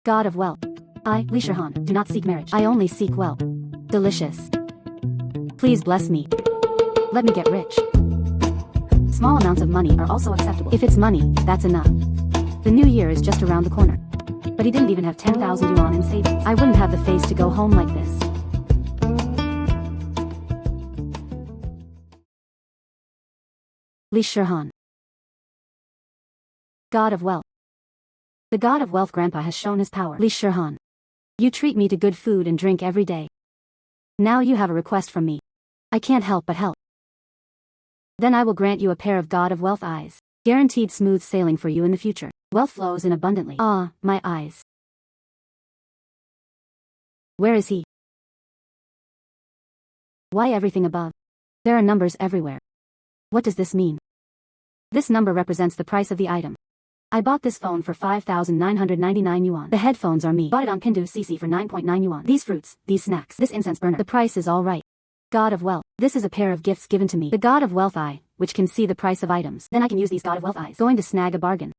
God of wealth. I, Shihan, do not seek marriage. I only seek wealth. Delicious. Please bless me. Let me get rich. Small amounts of money are also acceptable. If it's money, that's enough. The new year is just around the corner. But he didn't even have 10,000 yuan in savings. I wouldn't have the face to go home like this. Shihan. God of wealth. The god of wealth grandpa has shown his power. Shihan. You treat me to good food and drink every day. Now you have a request from me. I can't help but help. Then I will grant you a pair of god of wealth eyes. Guaranteed smooth sailing for you in the future. Wealth flows in abundantly. Ah, my eyes. Where is he? Why everything above? There are numbers everywhere. What does this mean? This number represents the price of the item. I bought this phone for 5,999 yuan. The headphones are me. Bought it on Pindu CC for 9.9 yuan. These fruits, these snacks, this incense burner. The price is all right. God of wealth. This is a pair of gifts given to me. The god of wealth eye, which can see the price of items. Then I can use these god of wealth eyes. Going to snag a bargain.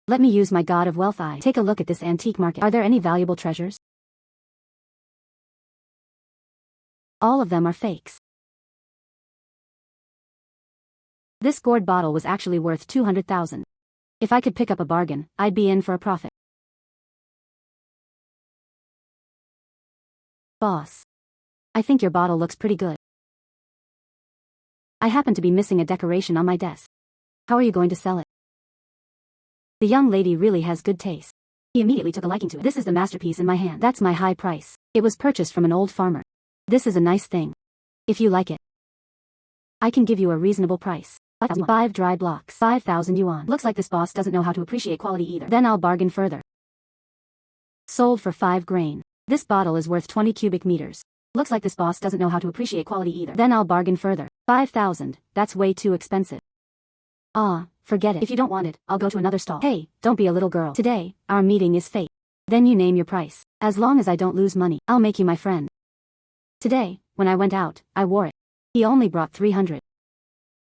Let me use my god of wealth eye. Take a look at this antique market. Are there any valuable treasures? All of them are fakes. This gourd bottle was actually worth 200,000. If I could pick up a bargain, I'd be in for a profit. Boss. I think your bottle looks pretty good. I happen to be missing a decoration on my desk. How are you going to sell it? The young lady really has good taste. He immediately took a liking to it. This is the masterpiece in my hand. That's my high price. It was purchased from an old farmer. This is a nice thing. If you like it, I can give you a reasonable price. 5 dry blocks. 5,000 yuan. Looks like this boss doesn't know how to appreciate quality either. Then I'll bargain further. Sold for 5 grain. This bottle is worth 20 cubic meters. Looks like this boss doesn't know how to appreciate quality either. Then I'll bargain further. 5,000. That's way too expensive. Ah, forget it. If you don't want it, I'll go to another stall. Hey, don't be a little girl. Today, our meeting is fake. Then you name your price. As long as I don't lose money, I'll make you my friend. Today, when I went out, I wore it. He only brought 300.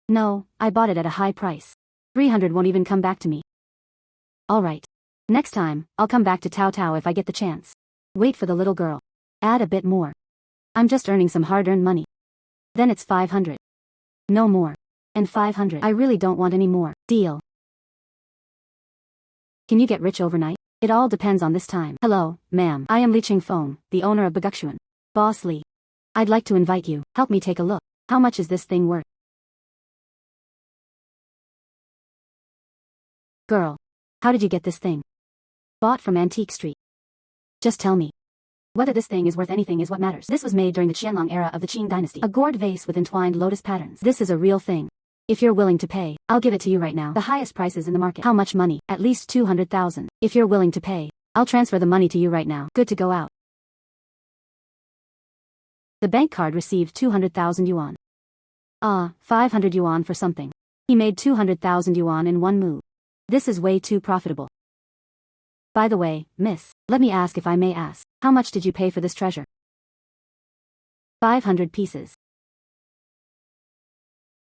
No, I bought it at a high price. 300 won't even come back to me. Alright. Next time, I'll come back to Tao Tao if I get the chance. Wait for the little girl. Add a bit more. I'm just earning some hard-earned money. Then it's 500. No more. And 500. I really don't want any more. Deal. Can you get rich overnight? It all depends on this time. Hello, ma'am. I am Li Qingfeng, the owner of Baguxuan. Boss Li. I'd like to invite you. Help me take a look. How much is this thing worth? Girl. How did you get this thing? Bought from Antique Street. Just tell me. Whether this thing is worth anything is what matters. This was made during the Qianlong era of the Qing dynasty. A gourd vase with entwined lotus patterns. This is a real thing. If you're willing to pay, I'll give it to you right now. The highest prices in the market. How much money? At least 200,000. If you're willing to pay, I'll transfer the money to you right now. Good to go out. The bank card received 200,000 yuan. 500 yuan for something. He made 200,000 yuan in one move. This is way too profitable. By the way, miss, let me ask if I may ask, how much did you pay for this treasure? 500 pieces.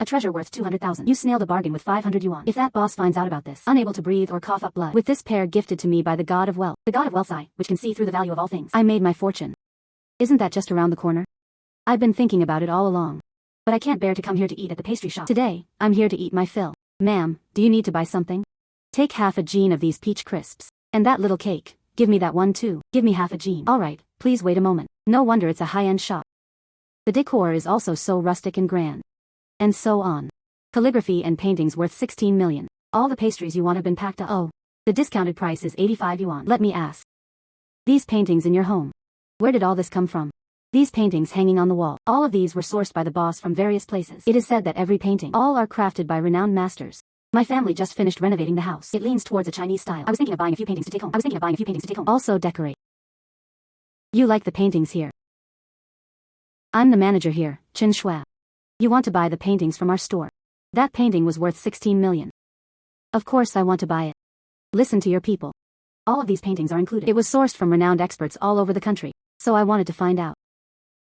A treasure worth 200,000. You snailed a bargain with 500 yuan. If that boss finds out about this, unable to breathe or cough up blood. With this pair gifted to me by the god of wealth, the god of wealth's eye, which can see through the value of all things, I made my fortune. Isn't that just around the corner? I've been thinking about it all along. But I can't bear to come here to eat at the pastry shop. Today, I'm here to eat my fill. Ma'am, do you need to buy something? Take half a jean of these peach crisps. And that little cake, give me that one too. Give me half a jean. Alright, please wait a moment. No wonder it's a high-end shop. The decor is also so rustic and grand. And so on. Calligraphy and paintings worth 16 million. All the pastries you want have been packed up. Oh. The discounted price is 85 yuan. Let me ask. These paintings in your home. Where did all this come from? These paintings hanging on the wall. All of these were sourced by the boss from various places. It is said that every painting, all are crafted by renowned masters. My family just finished renovating the house. It leans towards a Chinese style. I was thinking of buying a few paintings to take home. Also decorate. You like the paintings here? I'm the manager here, Chen Shua. You want to buy the paintings from our store. That painting was worth 16 million. Of course I want to buy it. Listen to your people. All of these paintings are included. It was sourced from renowned experts all over the country, so I wanted to find out.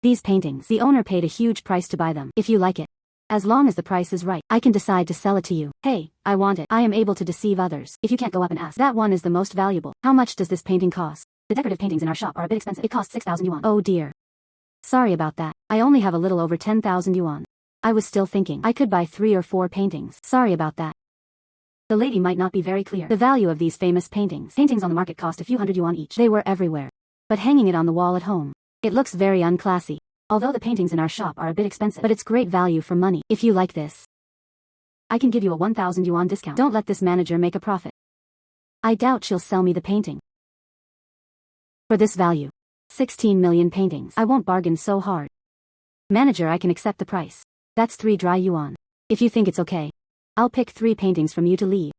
These paintings, the owner paid a huge price to buy them. If you like it, As long as the price is right, I can decide to sell it to you. Hey, I want it. I am able to deceive others. If you can't go up and ask, that one is the most valuable. How much does this painting cost? The decorative paintings in our shop are a bit expensive. It costs 6,000 yuan. Oh dear. Sorry about that. I only have a little over 10,000 yuan. I was still thinking I could buy 3 or 4 paintings. Sorry about that. The lady might not be very clear. The value of these famous paintings. Paintings on the market cost a few hundred yuan each. They were everywhere. But hanging it on the wall at home, it looks very unclassy. Although the paintings in our shop are a bit expensive, but it's great value for money. If you like this, I can give you a 1,000 yuan discount. Don't let this manager make a profit. I doubt she'll sell me the painting for this value. 16 million paintings. I won't bargain so hard. Manager, I can accept the price. That's 3 dry yuan. If you think it's okay, I'll pick 3 paintings from you to leave.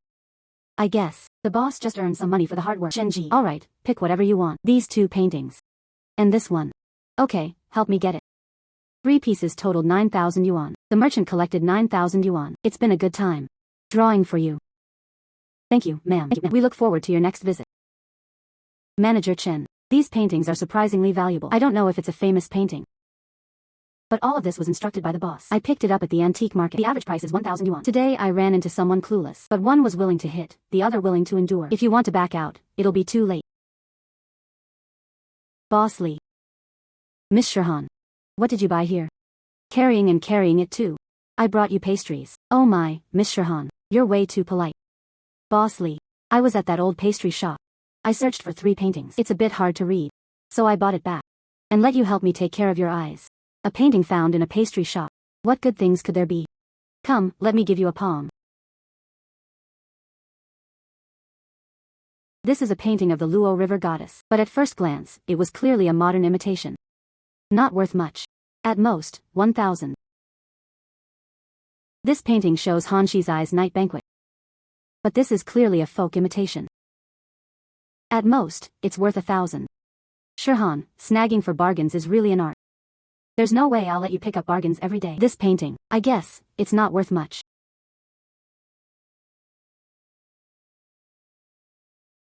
I guess the boss just earned some money for the hard work. Shenji. Alright, pick whatever you want. These 2 paintings. And this one. Okay, help me get it. 3 pieces totaled 9,000 yuan. The merchant collected 9,000 yuan. It's been a good time drawing for you. Thank you, ma'am. We look forward to your next visit. Manager Chen. These paintings are surprisingly valuable. I don't know if it's a famous painting, but all of this was instructed by the boss. I picked it up at the antique market. The average price is 1,000 yuan. Today I ran into someone clueless, but one was willing to hit, the other willing to endure. If you want to back out, it'll be too late. Boss Lee. Miss Shihan. What did you buy here? Carrying it too. I brought you pastries. Oh my, Miss Shihan, you're way too polite. Boss Lee. I was at that old pastry shop. I searched for 3 paintings. It's a bit hard to read, so I bought it back. And let you help me take care of your eyes. A painting found in a pastry shop. What good things could there be? Come, let me give you a palm. This is a painting of the Luo River goddess, but at first glance, it was clearly a modern imitation. Not worth much. At most, 1,000. This painting shows Han Shizai's night banquet. But this is clearly a folk imitation. At most, it's worth 1,000. Shihan, snagging for bargains is really an art. There's no way I'll let you pick up bargains every day. This painting, I guess, it's not worth much.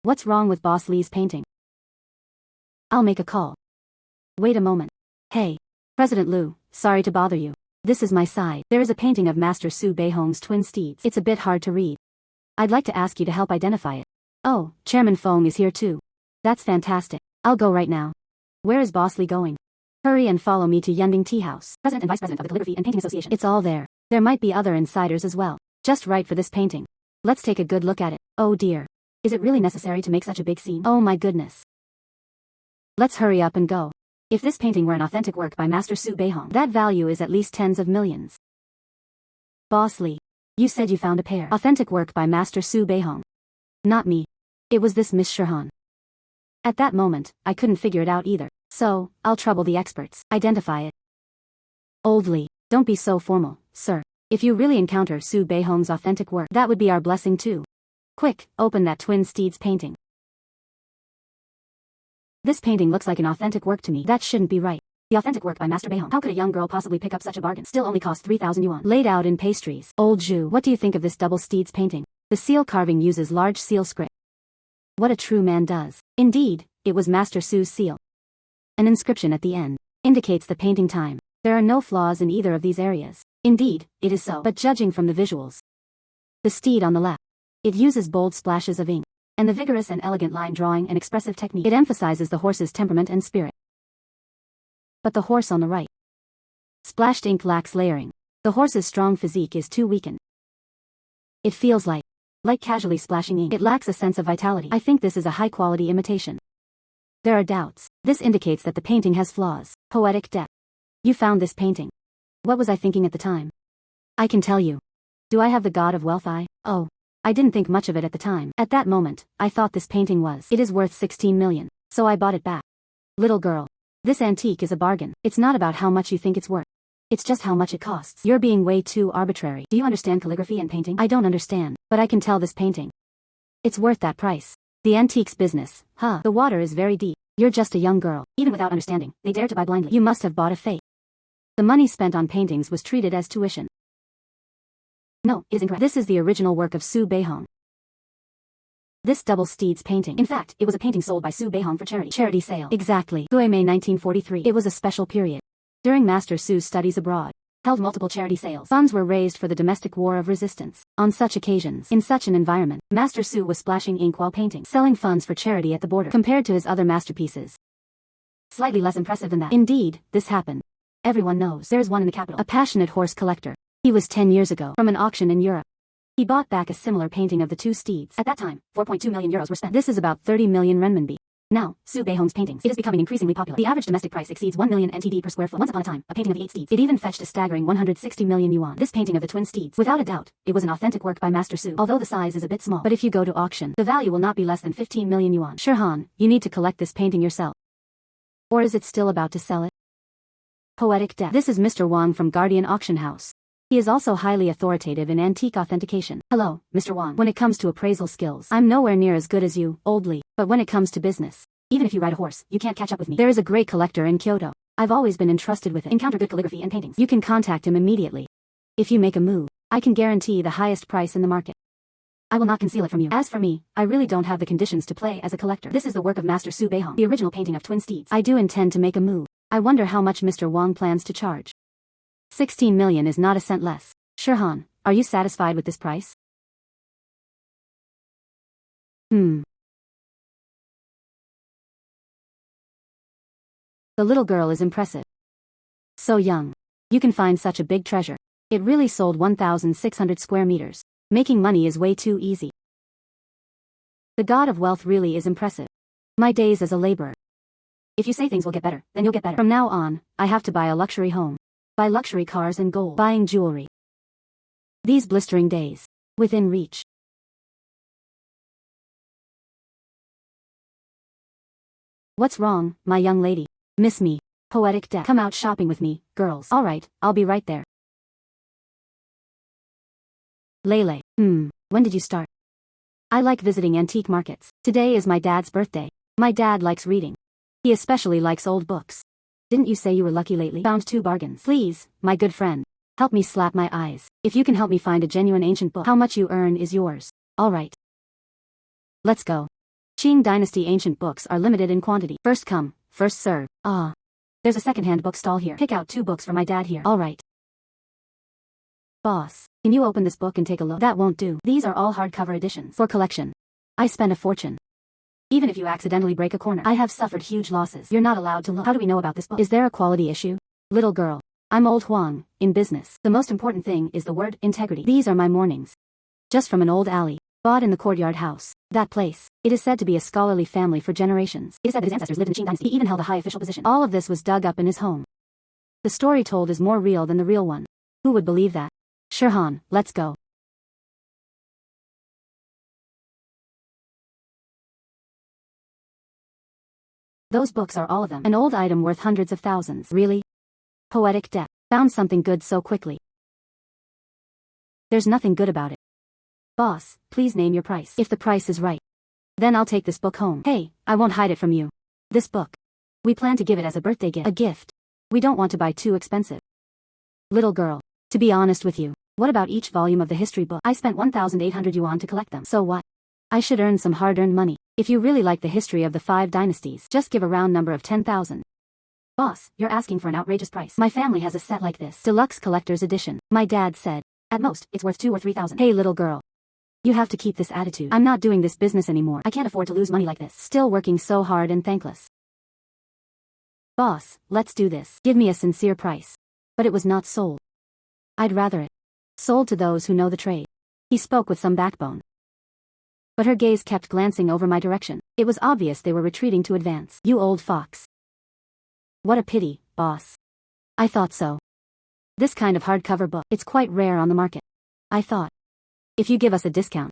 What's wrong with Boss Lee's painting? I'll make a call. Wait a moment. Hey, President Liu, sorry to bother you. This is my side. There is a painting of Master Xu Beihong's twin steeds. It's a bit hard to read. I'd like to ask you to help identify it. Oh, Chairman Feng is here too. That's fantastic. I'll go right now. Where is Boss Lee going? Hurry and follow me to Yunding Tea House. President and Vice President of the Calligraphy and Painting Association. It's all there. There might be other insiders as well. Just right for this painting. Let's take a good look at it. Oh dear. Is it really necessary to make such a big scene? Oh my goodness. Let's hurry up and go. If this painting were an authentic work by Master Xu Beihong, that value is at least tens of millions. Boss Lee. You said you found a pair. Authentic work by Master Xu Beihong. Not me. It was this Miss Shihan. At that moment, I couldn't figure it out either. So, I'll trouble the experts. Identify it. Old Lee, don't be so formal, sir. If you really encounter Xu Beihong's authentic work, that would be our blessing too. Quick, open that twin steeds painting. This painting looks like an authentic work to me. That shouldn't be right. The authentic work by Master Beihong. How could a young girl possibly pick up such a bargain? Still only cost 3,000 yuan. Laid out in pastries. Old Zhu, what do you think of this double steeds painting? The seal carving uses large seal script. What a true man does. Indeed, it was Master Xu's seal. An inscription at the end indicates the painting time. There are no flaws in either of these areas. Indeed, it is so. But judging from the visuals, the steed on the left, it uses bold splashes of ink, and the vigorous and elegant line drawing and expressive technique. It emphasizes the horse's temperament and spirit. But the horse on the right, splashed ink lacks layering. The horse's strong physique is too weakened. It feels like casually splashing ink. It lacks a sense of vitality. I think this is a high-quality imitation. There are doubts. This indicates that the painting has flaws. Poetic depth. You found this painting. What was I thinking at the time? I can tell you. Do I have the god of wealth eye? Oh. I didn't think much of it at the time. At that moment, I thought this painting was. It is worth 16 million. So I bought it back. Little girl. This antique is a bargain. It's not about how much you think it's worth. It's just how much it costs. You're being way too arbitrary. Do you understand calligraphy and painting? I don't understand, but I can tell this painting. It's worth that price. The antiques business, huh? The water is very deep. You're just a young girl. Even without understanding, they dare to buy blindly. You must have bought a fake. The money spent on paintings was treated as tuition. No, it is incorrect. This is the original work of Xu Beihong. This double steeds painting. In fact, it was a painting sold by Xu Beihong for charity. Charity sale. Exactly. May 1943. It was a special period. During Master Xu's studies abroad, held multiple charity sales. Funds were raised for the domestic war of resistance. On such occasions, in such an environment, Master Xu was splashing ink while painting, selling funds for charity at the border. Compared to his other masterpieces, slightly less impressive than that. Indeed, this happened. Everyone knows there is one in the capital, a passionate horse collector. He was 10 years ago, from an auction in Europe. He bought back a similar painting of the two steeds. At that time, 4.2 million euros were spent. This is about 30 million renminbi. Now, Xu Beihong's paintings. It is becoming increasingly popular. The average domestic price exceeds 1 million NTD per square foot. Once upon a time, a painting of the 8 steeds. It even fetched a staggering 160 million yuan. This painting of the twin steeds, without a doubt, it was an authentic work by Master Xu. Although the size is a bit small, but if you go to auction, the value will not be less than 15 million yuan. Shihan, you need to collect this painting yourself. Or is it still about to sell it? Poetic Death. This is Mr. Wang from Guardian Auction House. He is also highly authoritative in antique authentication. Hello, Mr. Wang. When it comes to appraisal skills, I'm nowhere near as good as you, old Li. But when it comes to business, even if you ride a horse, you can't catch up with me. There is a great collector in Kyoto. I've always been entrusted with it. Encounter good calligraphy and paintings. You can contact him immediately. If you make a move, I can guarantee the highest price in the market. I will not conceal it from you. As for me, I really don't have the conditions to play as a collector. This is the work of Master Xu Beihong, the original painting of twin steeds. I do intend to make a move. I wonder how much Mr. Wang plans to charge. 16 million is not a cent less. Shihan, are you satisfied with this price? The little girl is impressive. So young. You can find such a big treasure. It really sold 1,600 square meters. Making money is way too easy. The god of wealth really is impressive. My days as a laborer. If you say things will get better, then you'll get better. From now on, I have to buy a luxury home. Buy luxury cars and gold. Buying jewelry. These blistering days. Within reach. What's wrong, my young lady? Miss me. Poetic Death. Come out shopping with me, girls. Alright, I'll be right there. Lele. When did you start? I like visiting antique markets. Today is my dad's birthday. My dad likes reading. He especially likes old books. Didn't you say you were lucky lately? Found 2 bargains. Please, my good friend. Help me slap my eyes. If you can help me find a genuine ancient book, how much you earn is yours. Alright. Let's go. Qing Dynasty ancient books are limited in quantity. First come, first serve. There's a second-hand book stall here. Pick out 2 books for my dad here. Alright. Boss, can you open this book and take a look? That won't do. These are all hardcover editions. For collection. I spend a fortune. Even if you accidentally break a corner, I have suffered huge losses. You're not allowed to look. How do we know about this book? Is there a quality issue? Little girl. I'm old Huang, in business. The most important thing is the word integrity. These are my mornings. Just from an old alley. Bought in the courtyard house. That place. It is said to be a scholarly family for generations. It is said that his ancestors lived in the Qing Dynasty. He even held a high official position. All of this was dug up in his home. The story told is more real than the real one. Who would believe that? Shihan, let's go. Those books are all of them. An old item worth hundreds of thousands. Really? Poetic Death. Found something good so quickly. There's nothing good about it. Boss, please name your price. If the price is right, then I'll take this book home. Hey, I won't hide it from you. This book. We plan to give it as a birthday gift. A gift. We don't want to buy too expensive. Little girl. To be honest with you, what about each volume of the history book? I spent 1,800 yuan to collect them. So what? I should earn some hard-earned money. If you really like the history of the 5 dynasties, just give a round number of 10,000. Boss, you're asking for an outrageous price. My family has a set like this. Deluxe collector's edition. My dad said, at most, it's worth 2,000 or 3,000. Hey little girl. You have to keep this attitude. I'm not doing this business anymore. I can't afford to lose money like this. Still working so hard and thankless. Boss, let's do this. Give me a sincere price. But it was not sold. I'd rather it. Sold to those who know the trade. He spoke with some backbone. But her gaze kept glancing over my direction. It was obvious they were retreating to advance. You old fox. What a pity, boss. I thought so. This kind of hardcover book, it's quite rare on the market. I thought. If you give us a discount.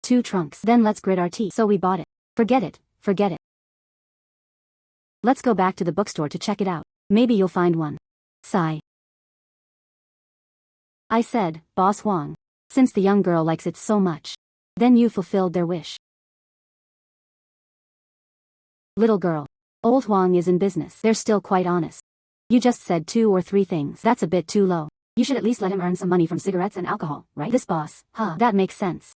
2 trunks. Then let's grit our teeth. So we bought it. Forget it, forget it. Let's go back to the bookstore to check it out. Maybe you'll find one. Sigh. I said, Boss Huang. Since the young girl likes it so much. Then you fulfilled their wish. Little girl. Old Huang is in business. They're still quite honest. You just said 2 or 3 things. That's a bit too low. You should at least let him earn some money from cigarettes and alcohol, right? This boss, that makes sense.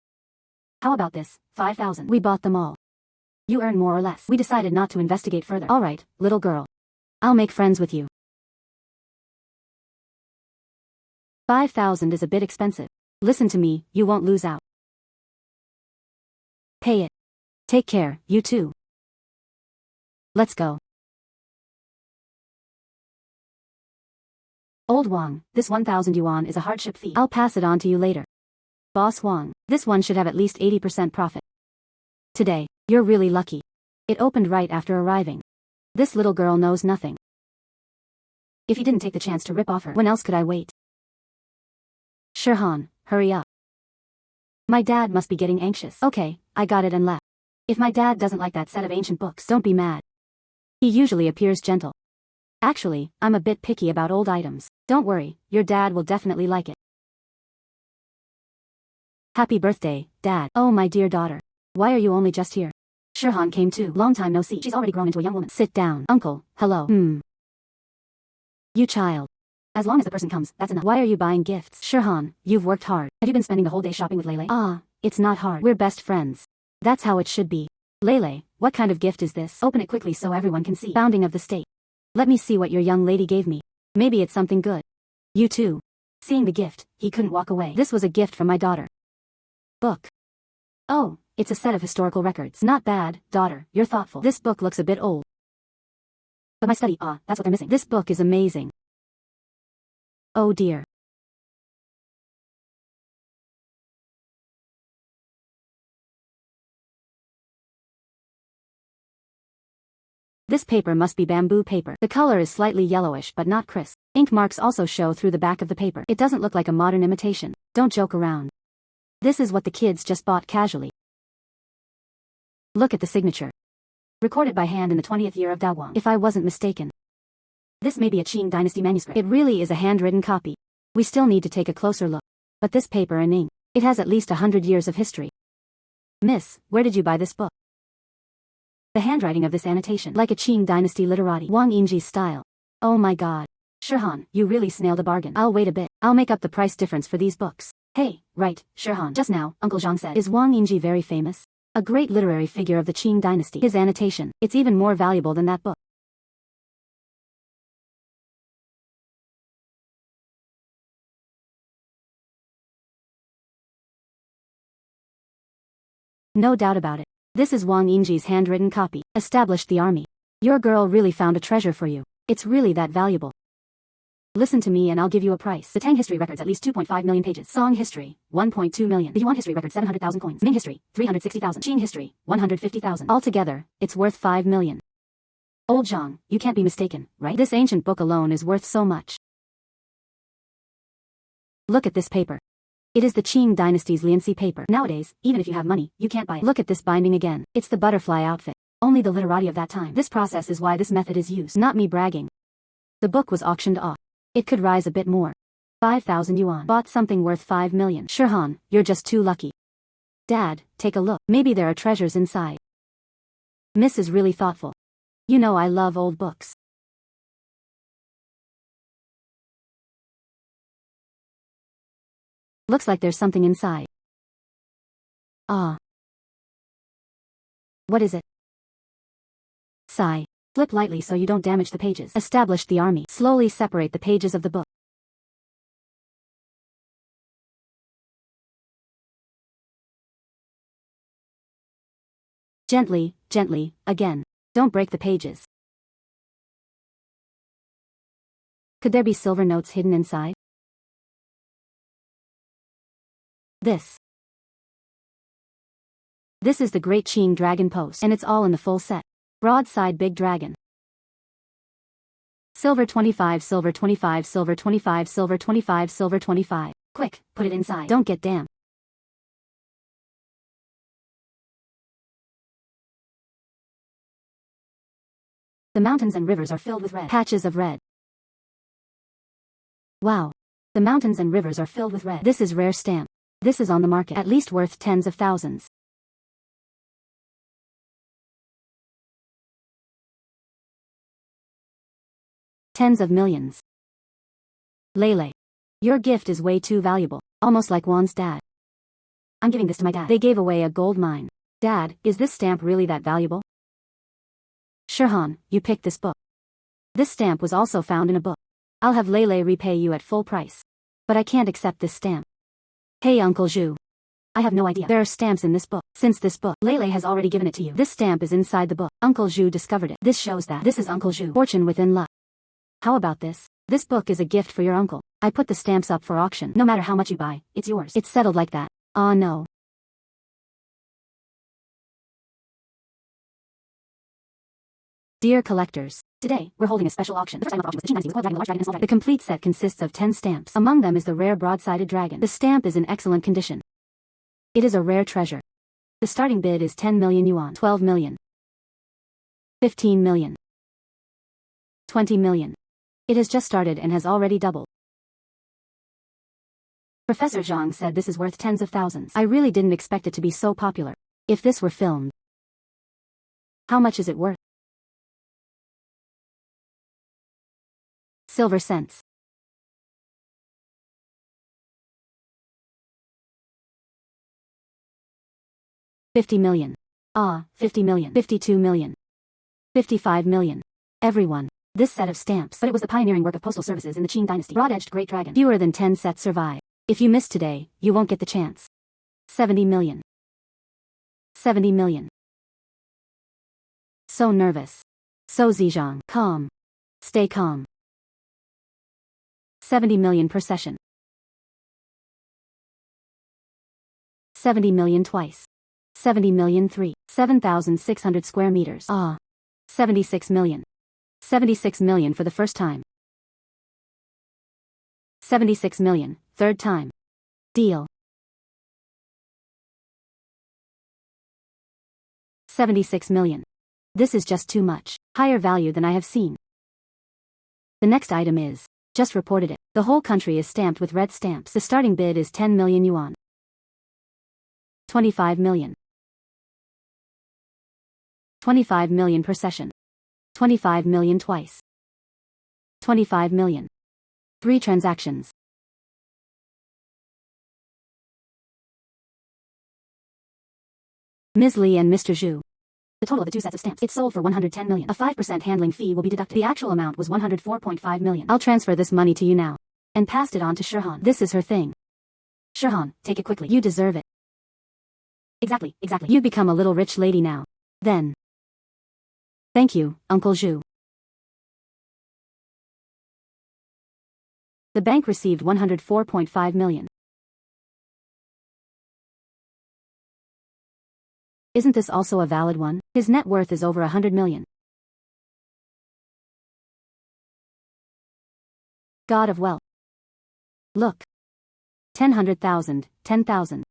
How about this, 5,000? We bought them all. You earn more or less. We decided not to investigate further. Alright, little girl. I'll make friends with you. 5,000 is a bit expensive. Listen to me, you won't lose out. Pay it. Take care, you too. Let's go. Old Wang, this 1,000 yuan is a hardship fee. I'll pass it on to you later. Boss Wang, this one should have at least 80% profit. Today, you're really lucky. It opened right after arriving. This little girl knows nothing. If you didn't take the chance to rip off her, when else could I wait? Shihan, hurry up. My dad must be getting anxious. Okay, I got it and left. If my dad doesn't like that set of ancient books, don't be mad. He usually appears gentle. Actually, I'm a bit picky about old items. Don't worry, your dad will definitely like it. Happy birthday, Dad. Oh my dear daughter. Why are you only just here? Shihan came too. Long time no see. She's already grown into a young woman. Sit down. Uncle, hello. You child. As long as the person comes, that's enough. Why are you buying gifts? Shihan, you've worked hard. Have you been spending the whole day shopping with Lele? Ah, it's not hard. We're best friends. That's how it should be. Lele, what kind of gift is this? Open it quickly so everyone can see. Founding of the state. Let me see what your young lady gave me. Maybe it's something good. You too. Seeing the gift, he couldn't walk away. This was a gift from my daughter. Book. Oh, it's a set of historical records. Not bad, daughter, you're thoughtful. This book looks a bit old. But my study, that's what they're missing. This book is amazing. Oh dear. This paper must be bamboo paper. The color is slightly yellowish but not crisp. Ink marks also show through the back of the paper. It doesn't look like a modern imitation. Don't joke around. This is what the kids just bought casually. Look at the signature. Recorded by hand in the 20th year of Daguang, if I wasn't mistaken. This may be a Qing dynasty manuscript. It really is a handwritten copy. We still need to take a closer look. But this paper and ink, it has at least 100 years of history. Miss, where did you buy this book? The handwriting of this annotation, like a Qing dynasty literati, Wang Yingji's style. Oh my god. Shihan, you really snailed a bargain. I'll wait a bit. I'll make up the price difference for these books. Hey, right, Shihan. Just now, Uncle Zhang said, is Wang Yingji very famous? A great literary figure of the Qing dynasty. His annotation, it's even more valuable than that book. No doubt about it. This is Wang Yingji's handwritten copy. Established the army. Your girl really found a treasure for you. It's really that valuable. Listen to me and I'll give you a price. The Tang history records at least 2.5 million pages. Song history, 1.2 million. The Yuan history records 700,000 coins. Ming history, 360,000. Qing history, 150,000. Altogether, it's worth 5 million. Old Zhang, you can't be mistaken, right? This ancient book alone is worth so much. Look at this paper. It is the Qing dynasty's Lianxi paper. Nowadays, even if you have money, you can't buy it. Look at this binding again. It's the butterfly outfit. Only the literati of that time. This process is why this method is used. Not me bragging. The book was auctioned off. It could rise a bit more. 5,000 yuan. Bought something worth 5 million. Shihan, you're just too lucky. Dad, take a look. Maybe there are treasures inside. Miss is really thoughtful. You know I love old books. Looks like there's something inside. Ah. What is it? Sigh. Flip lightly so you don't damage the pages. Establish the army. Slowly separate the pages of the book. Gently, gently, again. Don't break the pages. Could there be silver notes hidden inside? This is the Great Qing Dragon Post, and it's all in the full set. Broadside Big Dragon. Silver 25, silver 25, silver 25, silver 25, silver 25. Quick, put it inside. Don't get damp. The mountains and rivers are filled with red. Patches of red. Wow. The mountains and rivers are filled with red. This is rare stamp. This is on the market, at least worth tens of thousands. Tens of millions. Lele. Your gift is way too valuable, almost like Juan's dad. I'm giving this to my dad. They gave away a gold mine. Dad, is this stamp really that valuable? Shihan, you picked this book. This stamp was also found in a book. I'll have Lele repay you at full price. But I can't accept this stamp. Hey Uncle Xu. I have no idea. There are stamps in this book. Since this book, Lele has already given it to you. This stamp is inside the book. Uncle Xu discovered it. This shows that this is Uncle Xu. Fortune within luck. How about this? This book is a gift for your uncle. I put the stamps up for auction. No matter how much you buy, it's yours. It's settled like that. Aw no. Dear collectors, today, we're holding a special auction. The first time of auction was the Qing Dynasty with a dragon, a large dragon, and a small dragon. The complete set consists of 10 stamps. Among them is the rare broad-sided dragon. The stamp is in excellent condition. It is a rare treasure. The starting bid is 10 million yuan, 12 million, 15 million, 20 million. It has just started and has already doubled. Professor Zhang said this is worth tens of thousands. I really didn't expect it to be so popular. If this were filmed, how much is it worth? Silver cents. $50 million. 50 million. 52 million. 55 million. Everyone. This set of stamps. But it was the pioneering work of postal services in the Qing Dynasty. Broad-edged great dragon. Fewer than 10 sets survive. If you miss today, you won't get the chance. 70 million. 70 million. So nervous. So Zizhang. Calm. Stay calm. 70 million per session. 70 million twice. 70 million 3. 7,600 square meters. 76 million. 76 million for the first time. 76 million, third time. Deal. 76 million. This is just too much. Higher value than I have seen. The next item is, just reported it. The whole country is stamped with red stamps. The starting bid is 10 million yuan. 25 million. 25 million per session. 25 million twice. 25 million. 3 transactions. Ms. Li and Mr. Zhu. The total of the 2 sets of stamps. It's sold for 110 million. A 5% handling fee will be deducted. The actual amount was 104.5 million. I'll transfer this money to you now. And passed it on to Shihan. This is her thing. Shihan, take it quickly. You deserve it. Exactly. You become a little rich lady now. Then. Thank you, Uncle Xu. The bank received 104.5 million. Isn't this also a valid one? His net worth is over 100 million. God of wealth. Look. 10,000, 10,000,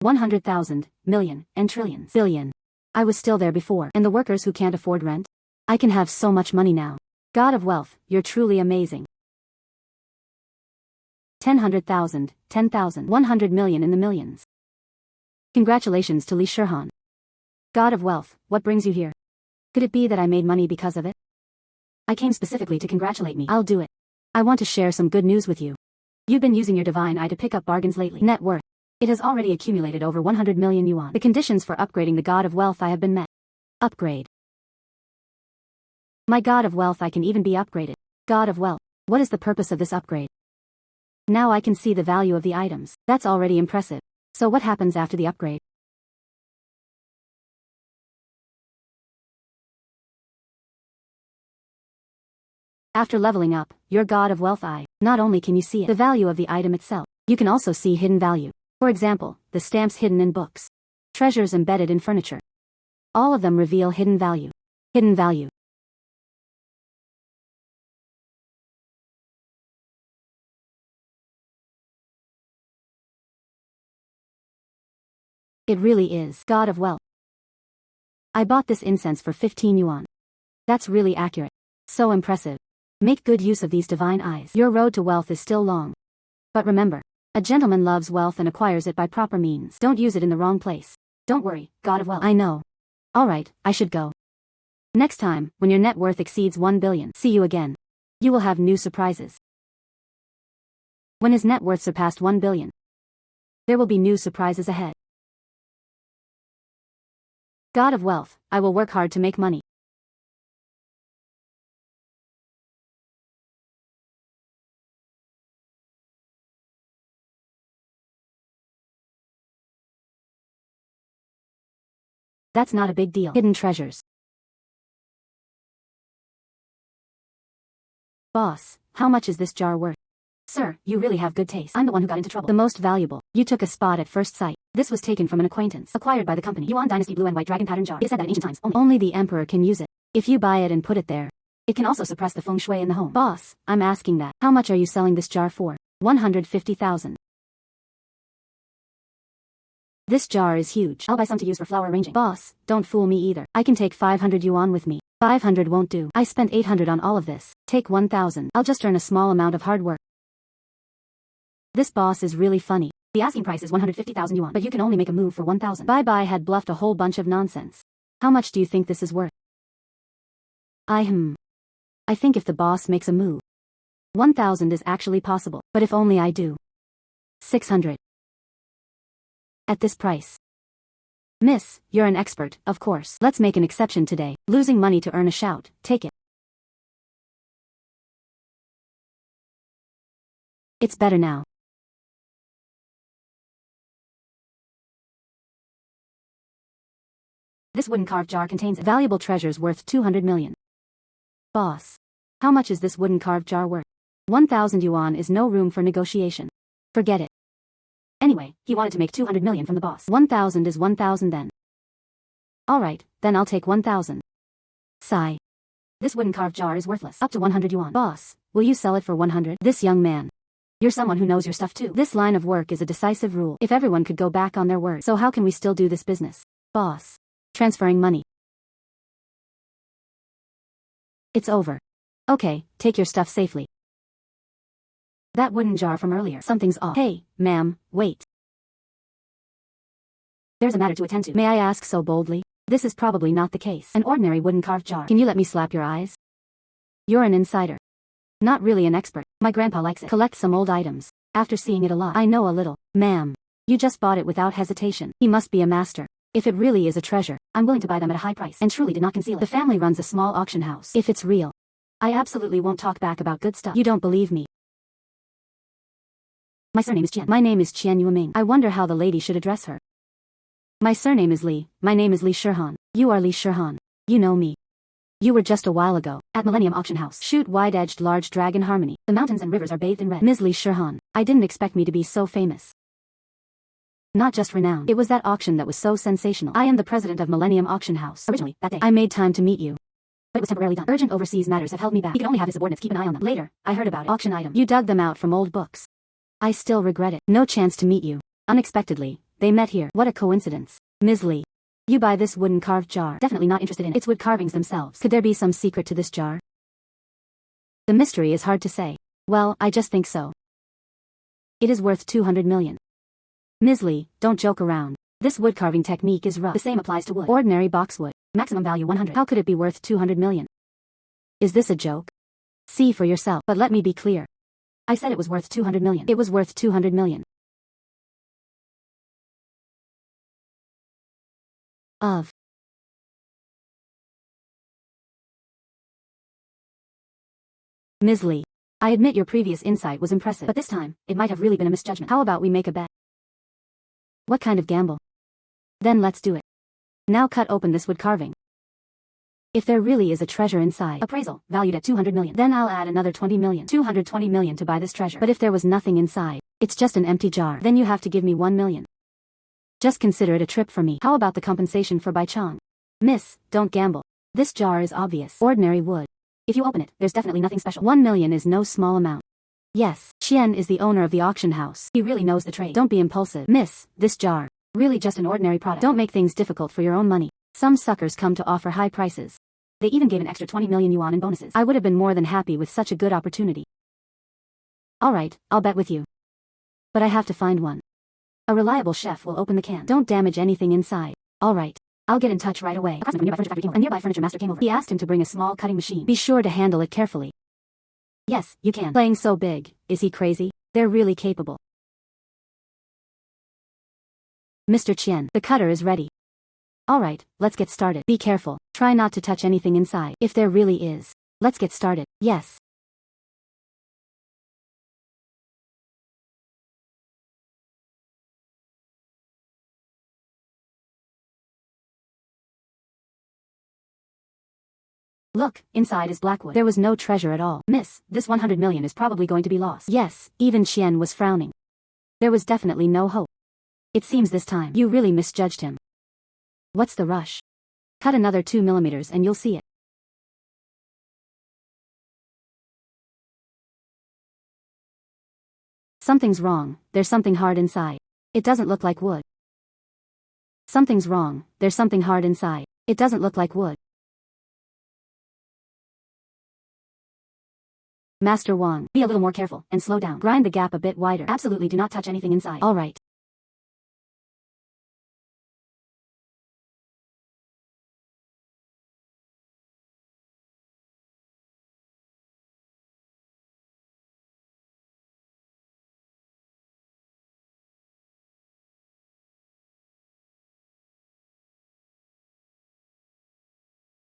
100,000, million, and trillions, billion. I was still there before. And the workers who can't afford rent? I can have so much money now. God of wealth, you're truly amazing. 10,000, 10,000, 100 million in the millions. Congratulations to Li Shihan. God of wealth, what brings you here? Could it be that I made money because of it? I came specifically to congratulate me. I'll do it. I want to share some good news with you. You've been using your divine eye to pick up bargains lately. Net worth. It has already accumulated over 100 million yuan. The conditions for upgrading the God of Wealth I have been met. Upgrade. My God of Wealth I can even be upgraded. God of Wealth. What is the purpose of this upgrade? Now I can see the value of the items. That's already impressive. So what happens after the upgrade? After leveling up, your God of Wealth Eye, not only can you see it, the value of the item itself, you can also see hidden value. For example, the stamps hidden in books. Treasures embedded in furniture. All of them reveal hidden value. Hidden value. It really is. God of Wealth. I bought this incense for 15 yuan. That's really accurate. So impressive. Make good use of these divine eyes. Your road to wealth is still long. But remember, a gentleman loves wealth and acquires it by proper means. Don't use it in the wrong place. Don't worry, God of Wealth. I know. Alright, I should go. Next time, when your net worth exceeds 1 billion, see you again. You will have new surprises. When his net worth surpassed 1 billion, there will be new surprises ahead. God of Wealth, I will work hard to make money. That's not a big deal. Hidden treasures. Boss, how much is this jar worth? Sir, you really have good taste. I'm the one who got into trouble. The most valuable. You took a spot at first sight. This was taken from an acquaintance. Acquired by the company. Yuan Dynasty blue and white dragon pattern jar. It said that in ancient times only the emperor can use it. If you buy it and put it there, it can also suppress the feng shui in the home. Boss, I'm asking that. How much are you selling this jar for? 150,000. This jar is huge. I'll buy some to use for flower arranging. Boss, don't fool me either. I can take 500 yuan with me. 500 won't do. I spent 800 on all of this. Take 1,000. I'll just earn a small amount of hard work. This boss is really funny. The asking price is 150,000 yuan, but you can only make a move for 1,000. Bye had bluffed a whole bunch of nonsense. How much do you think this is worth? I think if the boss makes a move, 1,000 is actually possible, but if only I do. 600. At this price. Miss, you're an expert, of course. Let's make an exception today. Losing money to earn a shout. Take it. It's better now. This wooden carved jar contains valuable treasures worth 200 million. Boss. How much is this wooden carved jar worth? 1,000 yuan is no room for negotiation. Forget it. Anyway, he wanted to make 200 million from the boss. 1,000 is 1,000 then. Alright, then I'll take 1,000. Sigh. This wooden carved jar is worthless. Up to 100 yuan. Boss, will you sell it for 100? This young man. You're someone who knows your stuff too. This line of work is a decisive rule. If everyone could go back on their word. So how can we still do this business? Boss. Transferring money. It's over. Okay, take your stuff safely. That wooden jar from earlier. Something's off. Hey, ma'am, wait. There's a matter to attend to. May I ask so boldly? This is probably not the case. An ordinary wooden carved jar. Can you let me slap your eyes? You're an insider. Not really an expert. My grandpa likes it. Collect some old items. After seeing it a lot, I know a little. Ma'am. You just bought it without hesitation. He must be a master. If it really is a treasure, I'm willing to buy them at a high price. And truly did not conceal it. The family runs a small auction house. If it's real, I absolutely won't talk back about good stuff. You don't believe me. My surname is Qian. My name is Qian Yueming. I wonder how the lady should address her. My surname is Li. My name is Li Shihan. You are Li Shihan. You know me. You were just a while ago, at Millennium Auction House. Shoot wide-edged large dragon harmony. The mountains and rivers are bathed in red. Ms. Li Shihan. I didn't expect me to be so famous. Not just renowned. It was that auction that was so sensational. I am the president of Millennium Auction House. Originally, that day, I made time to meet you. But it was temporarily done. Urgent overseas matters have held me back. He can only have his subordinates keep an eye on them. Later, I heard about it. Auction item. You dug them out from old books. I still regret it. No chance to meet you. Unexpectedly, they met here. What a coincidence. Ms. Li. You buy this wooden carved jar. Definitely not interested in it. It's wood carvings themselves. Could there be some secret to this jar? The mystery is hard to say. Well, I just think so. It is worth 200 million. Ms. Li, don't joke around. This wood carving technique is rough. The same applies to wood. Ordinary boxwood. Maximum value 100. How could it be worth 200 million? Is this a joke? See for yourself. But let me be clear. I said it was worth 200 million. It was worth 200 million. Of. Ms. Li. I admit your previous insight was impressive, but this time, it might have really been a misjudgment. How about we make a bet? What kind of gamble? Then let's do it. Now cut open this wood carving. If there really is a treasure inside, appraisal, valued at 200 million, then I'll add another 20 million, 220 million to buy this treasure. But if there was nothing inside, it's just an empty jar, then you have to give me 1 million. Just consider it a trip for me. How about the compensation for Baichang? Miss, don't gamble. This jar is obvious. Ordinary wood. If you open it, there's definitely nothing special. 1 million is no small amount. Yes, Qian is the owner of the auction house. He really knows the trade. Don't be impulsive. Miss, this jar. Really just an ordinary product. Don't make things difficult for your own money. Some suckers come to offer high prices. They even gave an extra 20 million yuan in bonuses. I would have been more than happy with such a good opportunity. Alright, I'll bet with you. But I have to find one. A reliable chef will open the can. Don't damage anything inside. Alright. I'll get in touch right away. A nearby furniture master came over. He asked him to bring a small cutting machine. Be sure to handle it carefully. Yes, you can. Playing so big, is he crazy? They're really capable. Mr. Qian, the cutter is ready. Alright, let's get started. Be careful. Try not to touch anything inside. If there really is. Let's get started. Yes. Look, inside is blackwood. There was no treasure at all. Miss, this 100 million is probably going to be lost. Yes, even Shihan was frowning. There was definitely no hope. It seems this time you really misjudged him. What's the rush? Cut another 2 millimeters and you'll see it. Something's wrong, there's something hard inside. It doesn't look like wood. Something's wrong, there's something hard inside. It doesn't look like wood. Master Wang, be a little more careful and slow down. Grind the gap a bit wider. Absolutely do not touch anything inside. All right.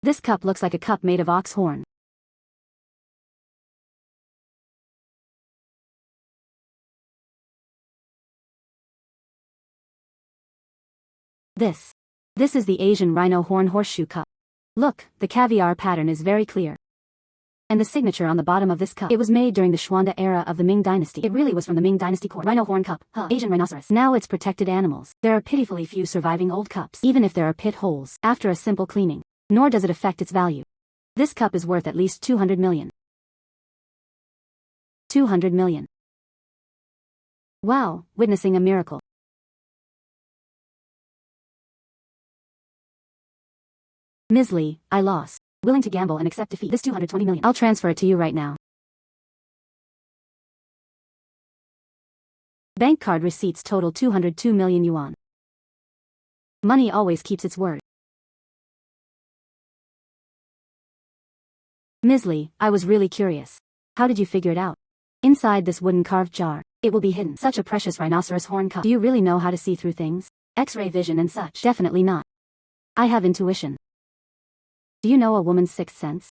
This cup looks like a cup made of ox horn. This is the Asian rhino horn horseshoe cup. Look, the caviar pattern is very clear. And the signature on the bottom of this cup. It was made during the Xuanda era of the Ming dynasty. It really was from the Ming dynasty court. Rhino horn cup. Asian rhinoceros. Now it's protected animals. There are pitifully few surviving old cups, even if there are pit holes, after a simple cleaning. Nor does it affect its value. This cup is worth at least 200 million. 200 million. Wow, witnessing a miracle. Ms. Lee, I lost. Willing to gamble and accept defeat. This 220 million. I'll transfer it to you right now. Bank card receipts total 202 million yuan. Money always keeps its word. Ms. Lee, I was really curious. How did you figure it out? Inside this wooden carved jar, it will be hidden. Such a precious rhinoceros horn cup. Do you really know how to see through things? X-ray vision and such? Definitely not. I have intuition. Do you know a woman's sixth sense?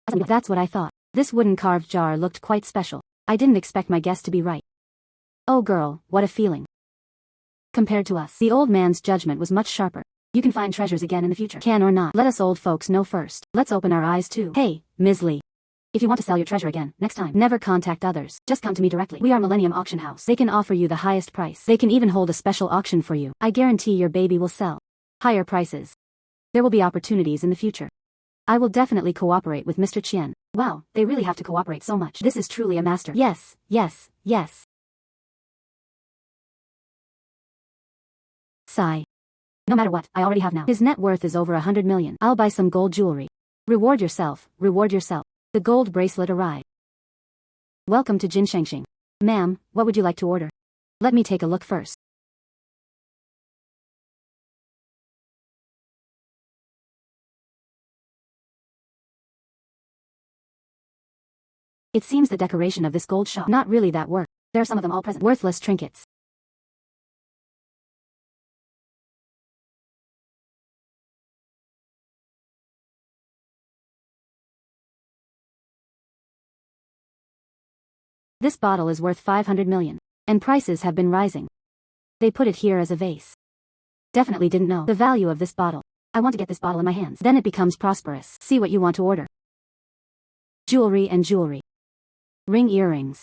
That's what I thought. This wooden carved jar looked quite special. I didn't expect my guess to be right. Oh girl, what a feeling. Compared to us, the old man's judgment was much sharper. You can find treasures again in the future. Can or not. Let us old folks know first. Let's open our eyes too. Hey, Ms. Lee. If you want to sell your treasure again, next time, never contact others. Just come to me directly. We are Millennium Auction House. They can offer you the highest price. They can even hold a special auction for you. I guarantee your baby will sell. Higher prices. There will be opportunities in the future. I will definitely cooperate with Mr. Qian. Wow, they really have to cooperate so much. This is truly a master. Yes, yes, yes. Sigh. No matter what, I already have now. His net worth is over 100 million. I'll buy some gold jewelry. Reward yourself, reward yourself. The gold bracelet arrived. Welcome to Jinshengxing. Ma'am, what would you like to order? Let me take a look first. It seems the decoration of this gold shop not really that worth. There are some of them all present. Worthless trinkets. This bottle is worth 500 million. And prices have been rising. They put it here as a vase. Definitely didn't know the value of this bottle. I want to get this bottle in my hands. Then it becomes prosperous. See what you want to order. Jewelry and jewelry. Ring earrings.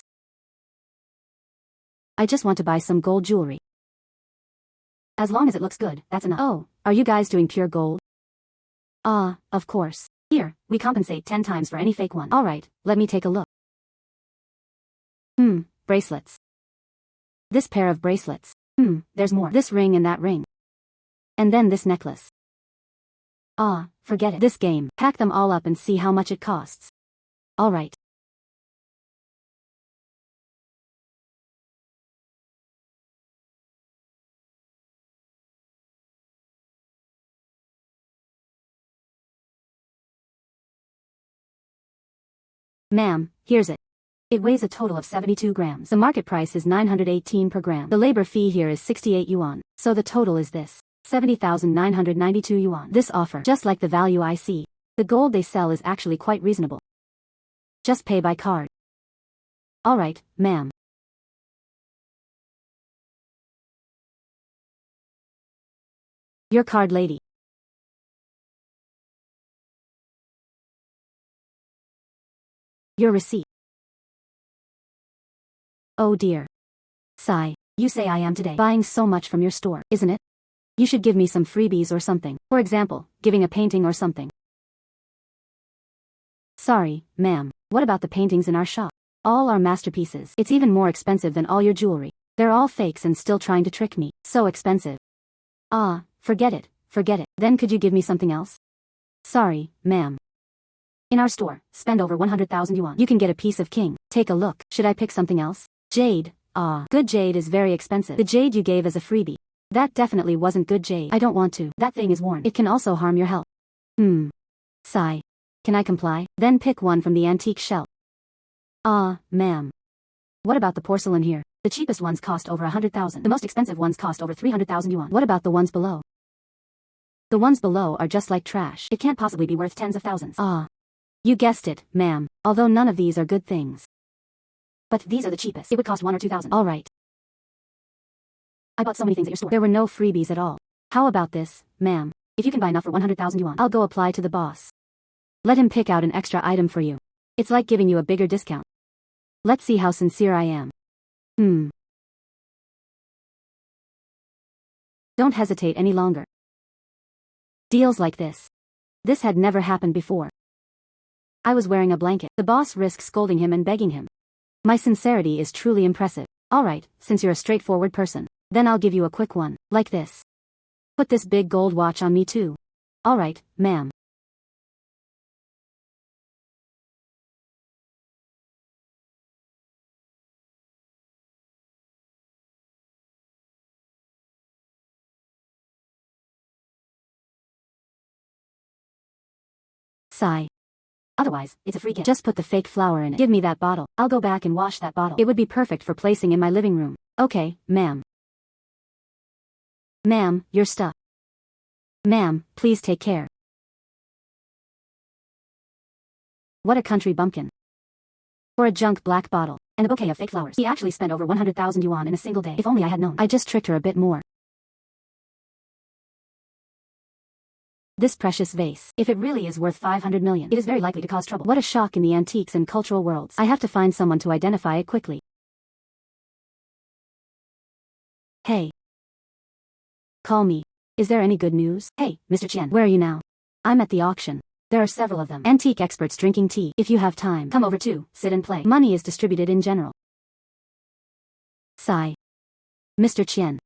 I just want to buy some gold jewelry. As long as it looks good, that's enough. Oh, are you guys doing pure gold? Of course. Here, we compensate 10 times for any fake one. Alright, let me take a look. Bracelets. This pair of bracelets. There's more. This ring and that ring. And then this necklace. Forget it. This game. Pack them all up and see how much it costs. Alright. Ma'am, here's it. It weighs a total of 72 grams. The market price is 918 per gram. The labor fee here is 68 yuan. So the total is this. 70,992 yuan. This offer, just like the value I see. The gold they sell is actually quite reasonable. Just pay by card. Alright, ma'am. Your card, lady. Your receipt. Oh dear. Sigh. You say I am today buying so much from your store, isn't it? You should give me some freebies or something. For example, giving a painting or something. Sorry, ma'am. What about the paintings in our shop? All are masterpieces. It's even more expensive than all your jewelry. They're all fakes and still trying to trick me. So expensive. Ah, forget it. Forget it. Then could you give me something else? Sorry, ma'am. In our store, spend over 100,000 yuan. You can get a piece of king. Take a look. Should I pick something else? Jade. Ah, good jade is very expensive. The jade you gave as a freebie. That definitely wasn't good jade. I don't want to. That thing is worn. It can also harm your health. Sigh. Can I comply? Then pick one from the antique shelf. Ah, ma'am. What about the porcelain here? The cheapest ones cost over 100,000. The most expensive ones cost over 300,000 yuan. What about the ones below? The ones below are just like trash. It can't possibly be worth tens of thousands. Ah. You guessed it, ma'am. Although none of these are good things. But these are the cheapest. It would cost 1 or 2,000. All right. I bought so many things at your store. There were no freebies at all. How about this, ma'am? If you can buy enough for 100,000 yuan, I'll go apply to the boss. Let him pick out an extra item for you. It's like giving you a bigger discount. Let's see how sincere I am. Don't hesitate any longer. Deals like this. This had never happened before. I was wearing a blanket. The boss risked scolding him and begging him. My sincerity is truly impressive. Alright, since you're a straightforward person, then I'll give you a quick one, like this. Put this big gold watch on me too. Alright, ma'am. Sigh. Otherwise, it's a free gift. Just put the fake flower in it. Give me that bottle. I'll go back and wash that bottle. It would be perfect for placing in my living room. Okay, ma'am. Ma'am, your stuff. Ma'am, please take care. What a country bumpkin. For a junk black bottle, and a bouquet of fake flowers. He actually spent over 100,000 yuan in a single day. If only I had known. I just tricked her a bit more. This precious vase, if it really is worth 500 million, it is very likely to cause trouble. What a shock in the antiques and cultural worlds. I have to find someone to identify it quickly. Hey. Call me. Is there any good news? Hey, Mr. Qian, where are you now? I'm at the auction. There are several of them. Antique experts drinking tea. If you have time, come over too, sit and play. Money is distributed in general. Sigh. Mr. Qian.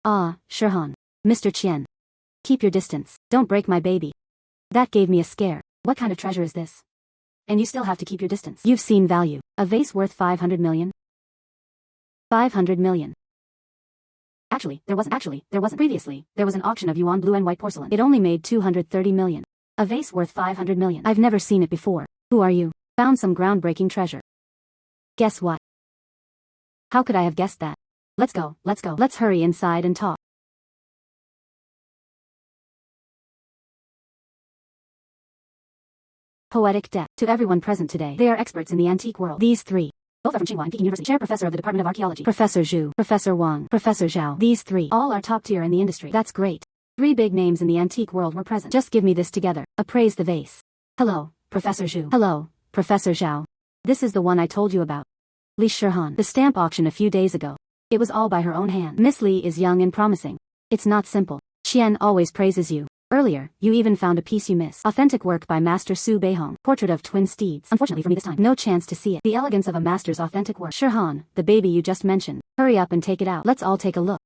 Ah, Shihan. Mr. Qian. Keep your distance. Don't break my baby. That gave me a scare. What kind of treasure is this? And you still have to keep your distance. You've seen value. A vase worth 500 million? 500 million. Actually, there wasn't. Previously, there was an auction of yuan blue and white porcelain. It only made 230 million. A vase worth 500 million. I've never seen it before. Who are you? Found some groundbreaking treasure. Guess what? How could I have guessed that? Let's go. Let's hurry inside and talk. Poetic debt. To everyone present today, they are experts in the antique world. These three. Both are from Tsinghua and Peking University. Chair Professor of the Department of Archaeology. Professor Xu. Professor Wang. Professor Zhao. These three. All are top tier in the industry. That's great. 3 big names in the antique world were present. Just give me this together. Appraise the vase. Hello, Professor Xu. Hello, Professor Zhao. This is the one I told you about. Li Shihan. The stamp auction a few days ago. It was all by her own hand. Miss Li is young and promising. It's not simple. Qian always praises you. Earlier, you even found a piece you missed. Authentic work by Master Xu Beihong. Portrait of twin steeds. Unfortunately for me this time, no chance to see it. The elegance of a master's authentic work. Shihan, the baby you just mentioned. Hurry up and take it out. Let's all take a look.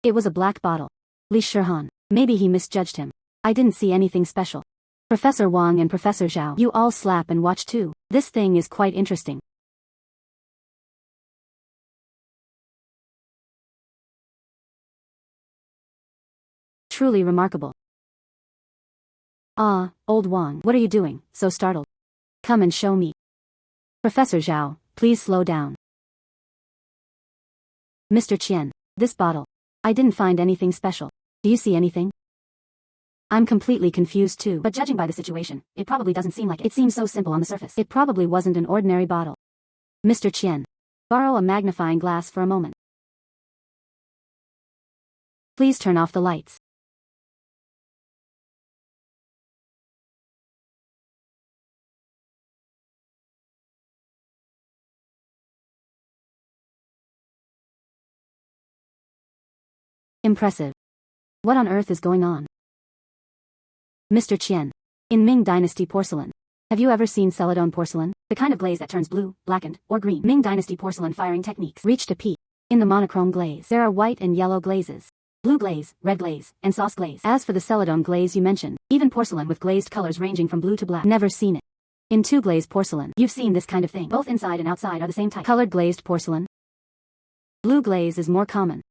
It was a black bottle. Li Shihan. Maybe he misjudged him. I didn't see anything special. Professor Wang and Professor Zhao. You all slap and watch too. This thing is quite interesting. Truly remarkable. Ah, old Wang. What are you doing, so startled? Come and show me. Professor Zhao, please slow down. Mr. Qian. This bottle. I didn't find anything special. Do you see anything? I'm completely confused too. But judging by the situation, it probably doesn't seem like it. It seems so simple on the surface. It probably wasn't an ordinary bottle. Mr. Qian. Borrow a magnifying glass for a moment. Please turn off the lights. Impressive. What on earth is going on? Mr. Qian. In Ming Dynasty porcelain. Have you ever seen celadon porcelain? The kind of glaze that turns blue, blackened, or green. Ming Dynasty porcelain firing techniques reached a peak. In the monochrome glaze, there are white and yellow glazes, blue glaze, red glaze, and sauce glaze. As for the celadon glaze you mentioned, even porcelain with glazed colors ranging from blue to black. Never seen it. In two-glaze porcelain, you've seen this kind of thing. Both inside and outside are the same type. Colored glazed porcelain. Blue glaze is more common.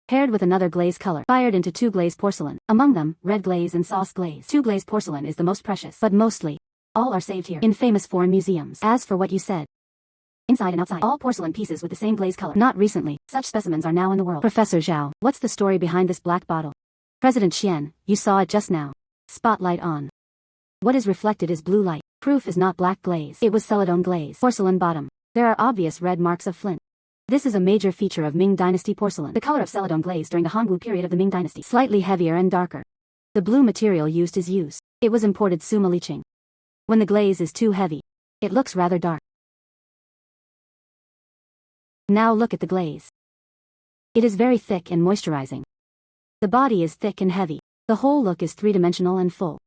Paired with another glaze color, fired into two-glaze porcelain. Among them, red glaze and sauce glaze. Two-glaze porcelain is the most precious, but mostly, all are saved here, in famous foreign museums. As for what you said, inside and outside, all porcelain pieces with the same glaze color. Not recently. Such specimens are now in the world. Professor Zhao, what's the story behind this black bottle? President Qian, you saw it just now. Spotlight on. What is reflected is blue light. Proof is not black glaze. It was celadon glaze. Porcelain bottom. There are obvious red marks of flint. This is a major feature of Ming Dynasty porcelain. The color of celadon glaze during the Hongwu period of the Ming Dynasty. Slightly heavier and darker. The blue material used is used. It was imported Suma leaching. When the glaze is too heavy, it looks rather dark. Now look at the glaze. It is very thick and moisturizing. The body is thick and heavy. The whole look is three-dimensional and full.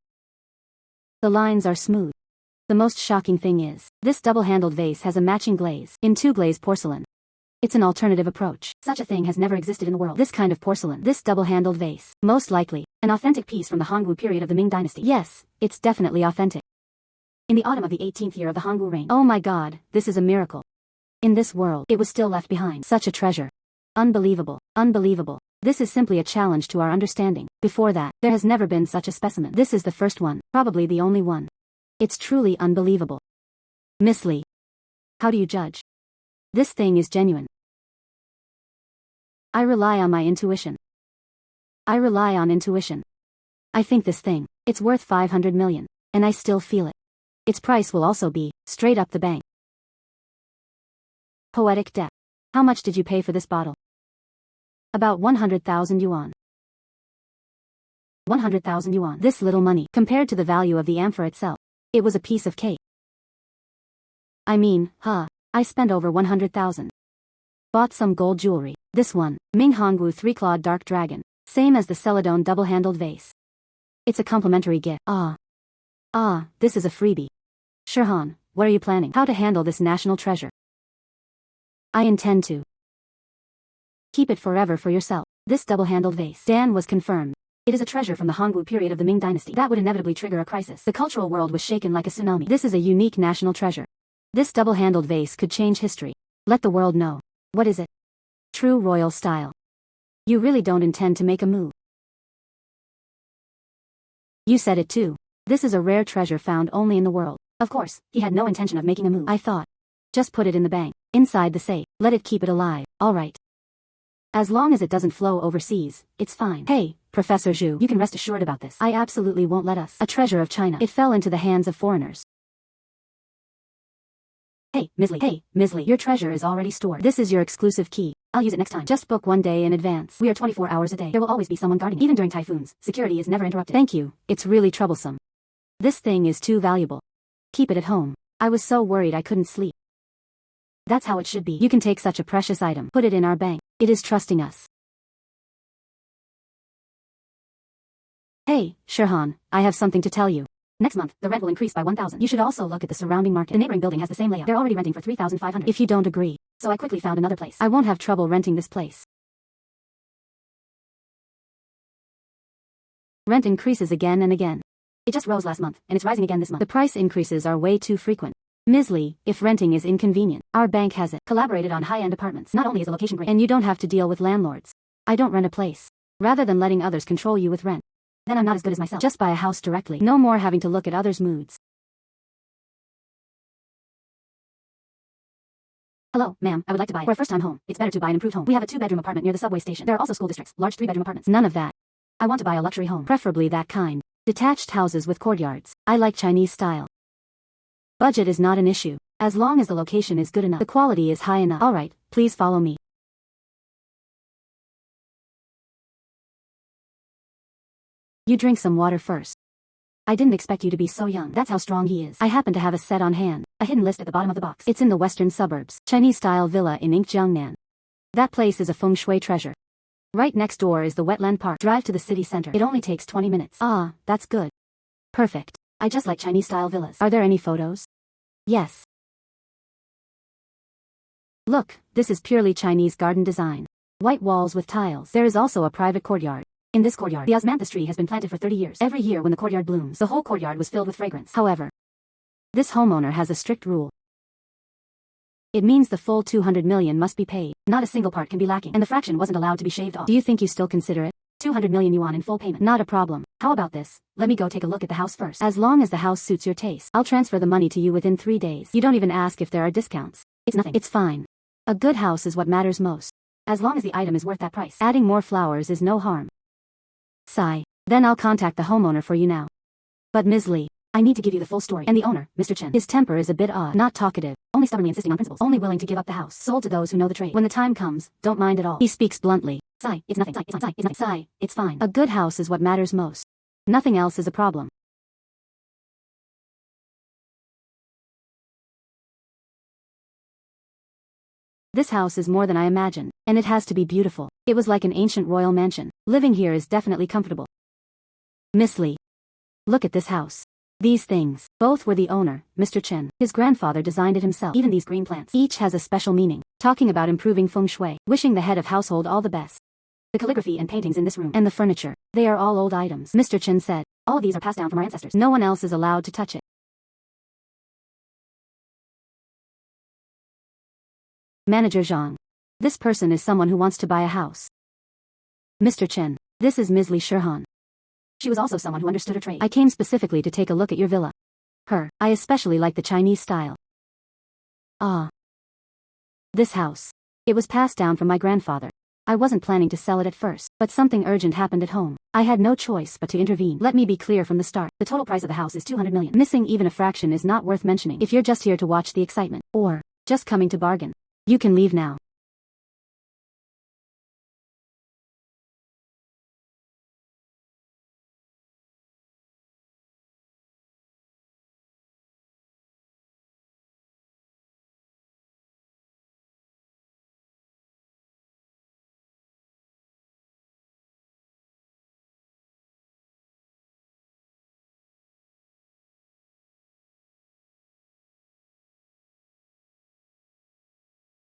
The lines are smooth. The most shocking thing is, this double-handled vase has a matching glaze in two-glaze porcelain. It's an alternative approach. Such a thing has never existed in the world. This kind of porcelain, this double-handled vase, most likely, an authentic piece from the Hongwu period of the Ming Dynasty. Yes, it's definitely authentic. In the autumn of the 18th year of the Hongwu reign. Oh my god, this is a miracle. In this world, it was still left behind. Such a treasure. Unbelievable, unbelievable. This is simply a challenge to our understanding. Before that, there has never been such a specimen. This is the first one, probably the only one. It's truly unbelievable. Miss Li. How do you judge? This thing is genuine. I rely on my intuition. I rely on intuition. I think this thing, it's worth 500 million, and I still feel it. Its price will also be, straight up the bank. Poetic depth. How much did you pay for this bottle? About 100,000 yuan. 100,000 yuan. This little money, compared to the value of the amphora itself, it was a piece of cake. I mean, I spent over 100,000. Bought some gold jewelry. This one, Ming Hongwu 3-clawed dark dragon, same as the celadon double-handled vase. It's a complimentary gift. This is a freebie. Shihan, what are you planning? How to handle this national treasure? I intend to keep it forever for yourself. This double-handled vase. Dan was confirmed. It is a treasure from the Hongwu period of the Ming Dynasty. That would inevitably trigger a crisis. The cultural world was shaken like a tsunami. This is a unique national treasure. This double-handled vase could change history. Let the world know. What is it? True royal style. You really don't intend to make a move. You said it too. This is a rare treasure found only in the world. Of course, he had no intention of making a move. I thought. Just put it in the bank, inside the safe. Let it keep it alive, alright. As long as it doesn't flow overseas, it's fine. Hey, Professor Zhu, you can rest assured about this. I absolutely won't let us. A treasure of China. It fell into the hands of foreigners. Hey, Miss Li, your treasure is already stored. This is your exclusive key. I'll use it next time. Just book one day in advance. We are 24 hours a day. There will always be someone guarding it. Even during typhoons, security is never interrupted. Thank you. It's really troublesome. This thing is too valuable. Keep it at home. I was so worried I couldn't sleep. That's how it should be. You can take such a precious item. Put it in our bank. It is trusting us. Hey, Shihan, I have something to tell you. Next month, the rent will increase by 1,000. You should also look at the surrounding market. The neighboring building has the same layout. They're already renting for 3,500. If you don't agree. So I quickly found another place. I won't have trouble renting this place. Rent increases again and again. It just rose last month, and it's rising again this month. The price increases are way too frequent. Ms. Li, if renting is inconvenient, our bank has it. Collaborated on high-end apartments. Not only is the location great, and you don't have to deal with landlords. I don't rent a place. Rather than letting others control you with rent. Then I'm not as good as myself. Just buy a house directly. No more having to look at others' moods. Hello, ma'am, I would like to buy for a first-time home. It's better to buy an improved home. We have a 2-bedroom apartment near the subway station. There are also school districts, large 3-bedroom apartments. None of that. I want to buy a luxury home. Preferably that kind. Detached houses with courtyards. I like Chinese style. Budget is not an issue. As long as the location is good enough. The quality is high enough. Alright, please follow me. You drink some water first. I didn't expect you to be so young. That's how strong he is. I happen to have a set on hand. A hidden list at the bottom of the box. It's in the western suburbs. Chinese-style villa in Jiangnan. That place is a feng shui treasure. Right next door is the wetland park. Drive to the city center. It only takes 20 minutes. Ah, that's good. Perfect. I just like Chinese-style villas. Are there any photos? Yes. Look, this is purely Chinese garden design. White walls with tiles. There is also a private courtyard. In this courtyard, the osmanthus tree has been planted for 30 years. Every year when the courtyard blooms, the whole courtyard was filled with fragrance. However, this homeowner has a strict rule. It means the full 200 million must be paid. Not a single part can be lacking, and the fraction wasn't allowed to be shaved off. Do you think you still consider it? 200 million yuan in full payment. Not a problem. How about this? Let me go take a look at the house first. As long as the house suits your taste, I'll transfer the money to you within 3 days. You don't even ask if there are discounts. It's nothing. It's fine. A good house is what matters most. As long as the item is worth that price. Adding more flowers is no harm. Sigh. Then I'll contact the homeowner for you now. But Ms. Li, I need to give you the full story. And the owner, Mr. Chen. His temper is a bit odd. Not talkative. Only stubbornly insisting on principles. Only willing to give up the house. Sold to those who know the trade. When the time comes, don't mind at all. He speaks bluntly. Sigh. It's nothing. Sigh. It's not. Sigh. It's nothing. Sigh. It's fine. A good house is what matters most. Nothing else is a problem. This house is more than I imagined, and it has to be beautiful. It was like an ancient royal mansion. Living here is definitely comfortable. Miss Li, look at this house. These things. Both were the owner, Mr. Chen. His grandfather designed it himself. Even these green plants. Each has a special meaning. Talking about improving feng shui. Wishing the head of household all the best. The calligraphy and paintings in this room. And the furniture. They are all old items. Mr. Chen said. All of these are passed down from our ancestors. No one else is allowed to touch it. Manager Zhang. This person is someone who wants to buy a house. Mr. Chen. This is Ms. Li Shihan. She was also someone who understood her trade. I came specifically to take a look at your villa. I especially like the Chinese style. Ah. This house. It was passed down from my grandfather. I wasn't planning to sell it at first, but something urgent happened at home. I had no choice but to intervene. Let me be clear from the start. The total price of the house is 200 million. Missing even a fraction is not worth mentioning. If you're just here to watch the excitement, or just coming to bargain, you can leave now.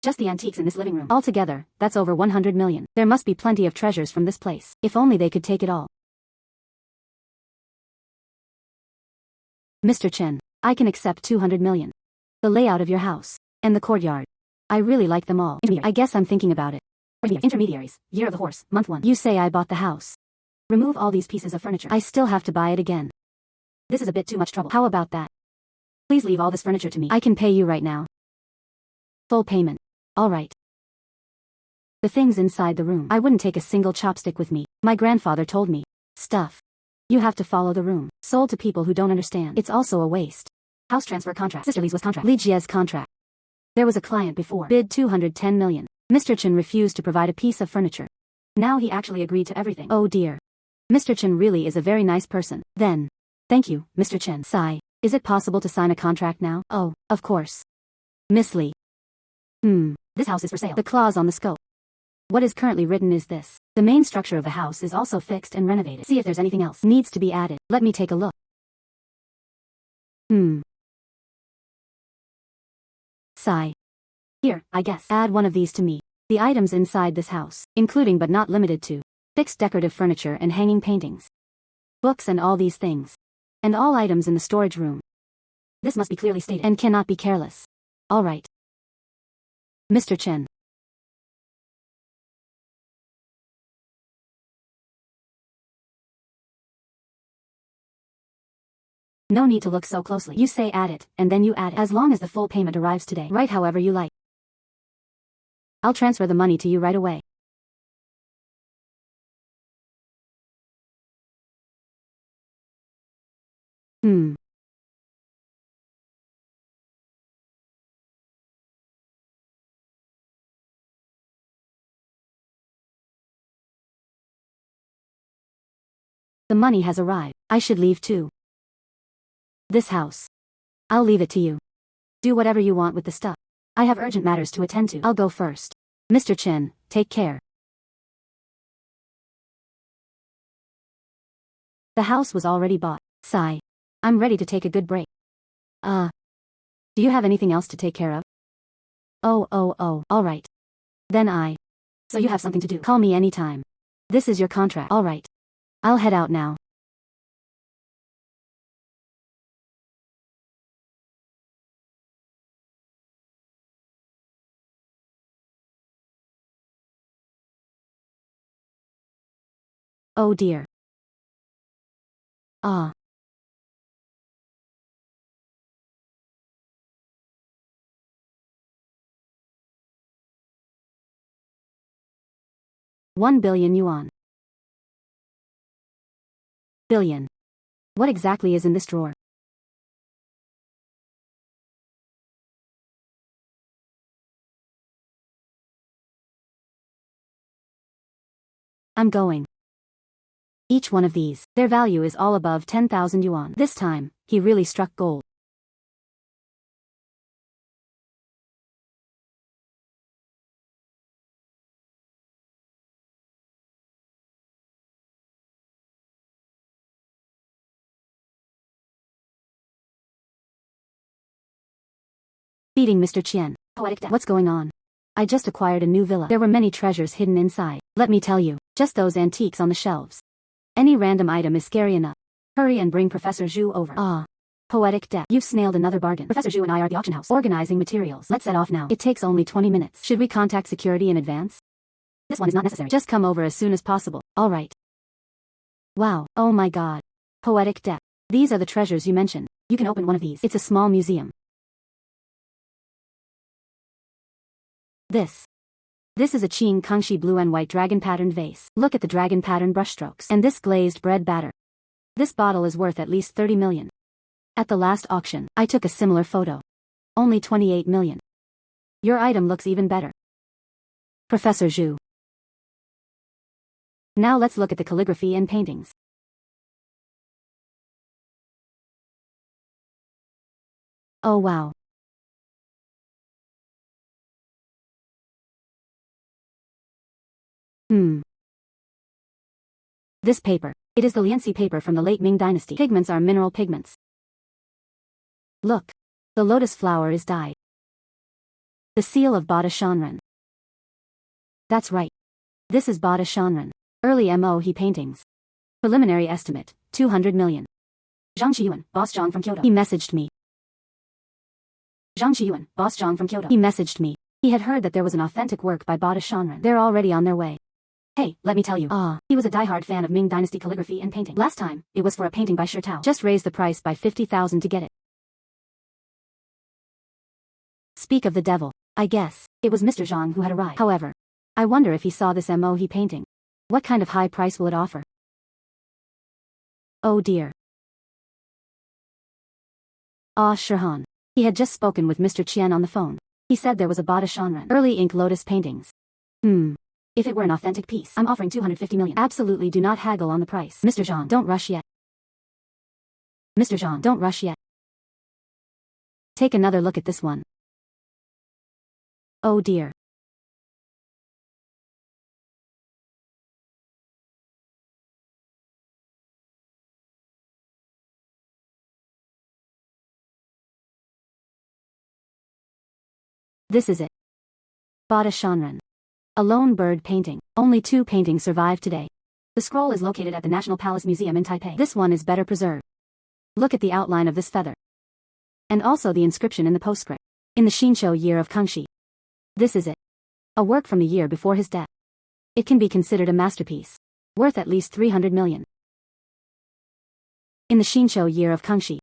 Just the antiques in this living room. Altogether, that's over 100 million. There must be plenty of treasures from this place. If only they could take it all. Mr. Chen, I can accept 200 million. The layout of your house. And the courtyard. I really like them all. I guess I'm thinking about it. Intermediaries. Year of the horse. Month 1. You say I bought the house. Remove all these pieces of furniture. I still have to buy it again. This is a bit too much trouble. How about that? Please leave all this furniture to me. I can pay you right now. Full payment. Alright. The things inside the room. I wouldn't take a single chopstick with me. My grandfather told me. Stuff. You have to follow the room. Sold to people who don't understand. It's also a waste. House transfer contract. Sister Li's was contract. Li Jie's contract. There was a client before. Bid 210 million. Mr. Chen refused to provide a piece of furniture. Now he actually agreed to everything. Oh dear. Mr. Chen really is a very nice person. Then. Thank you, Mr. Chen. Sigh. Is it possible to sign a contract now? Oh, of course. Miss Li. This house is for sale. The clause on the scope. What is currently written is this. The main structure of the house is also fixed and renovated. See if there's anything else needs to be added. Let me take a look. Sigh. Here, I guess. Add one of these to me. The items inside this house, including but not limited to, fixed decorative furniture and hanging paintings, books and all these things, and all items in the storage room. This must be clearly stated and cannot be careless. All right. Mr. Chen. No need to look so closely. You say add it, and then you add it. As long as the full payment arrives today. Write however you like. I'll transfer the money to you right away. Hmm. The money has arrived. I should leave too. This house. I'll leave it to you. Do whatever you want with the stuff. I have urgent matters to attend to. I'll go first. Mr. Chen, take care. The house was already bought. Sigh. I'm ready to take a good break. Do you have anything else to take care of? Oh, all right. Then So you have something to do. Call me anytime. This is your contract. All right. I'll head out now. Oh dear. 1 billion yuan. Billion. What exactly is in this drawer? I'm going. Each one of these, their value is all above 10,000 yuan. This time, he really struck gold. Beating Mr. Qian. Poetic death. What's going on? I just acquired a new villa. There were many treasures hidden inside. Let me tell you, just those antiques on the shelves. Any random item is scary enough. Hurry and bring Professor Xu over. Poetic death. You've snailed another bargain. Professor Xu and I are at the auction house, organizing materials. Let's set off now. It takes only 20 minutes. Should we contact security in advance? This one is not necessary. Just come over as soon as possible. All right. Wow. Oh my god. Poetic death. These are the treasures you mentioned. You can open one of these. It's a small museum. This is a Qing Kangxi blue and white dragon patterned vase. Look at the dragon pattern brushstrokes. And this glazed bread batter. This bottle is worth at least 30 million. At the last auction, I took a similar photo. Only 28 million. Your item looks even better. Professor Xu. Now let's look at the calligraphy and paintings. Oh wow. This paper. It is the Lianxi paper from the late Ming dynasty. Pigments are mineral pigments. Look. The lotus flower is dyed. The seal of Bada Shanren. That's right. This is Bada Shanren. Early Mo-he paintings. Preliminary estimate, 200 million. Zhang Qiyuan, boss Zhang from Kyoto. He messaged me. Zhang Qiyuan, boss Zhang from Kyoto. He messaged me. He had heard that there was an authentic work by Bada Shanren. They're already on their way. Hey, let me tell you. He was a diehard fan of Ming dynasty calligraphy and painting. Last time, it was for a painting by Shi Tao. Just raised the price by 50,000 to get it. Speak of the devil. I guess, it was Mr. Zhang who had arrived. However, I wonder if he saw this Mo-he painting. What kind of high price will it offer? Oh dear. Shihan. He had just spoken with Mr. Qian on the phone. He said there was a Bada Shanren early ink lotus paintings. If it were an authentic piece, I'm offering 250 million. Absolutely do not haggle on the price. Mr. Zhang, don't rush yet. Mr. Zhang, don't rush yet. Take another look at this one. Oh dear. This is it. Bada Shanren. A lone bird painting. Only 2 paintings survive today. The scroll is located at the National Palace Museum in Taipei. This one is better preserved. Look at the outline of this feather. And also the inscription in the postscript. In the Xinqiu year of Kangxi. This is it. A work from the year before his death. It can be considered a masterpiece. Worth at least 300 million. In the Xinqiu year of Kangxi.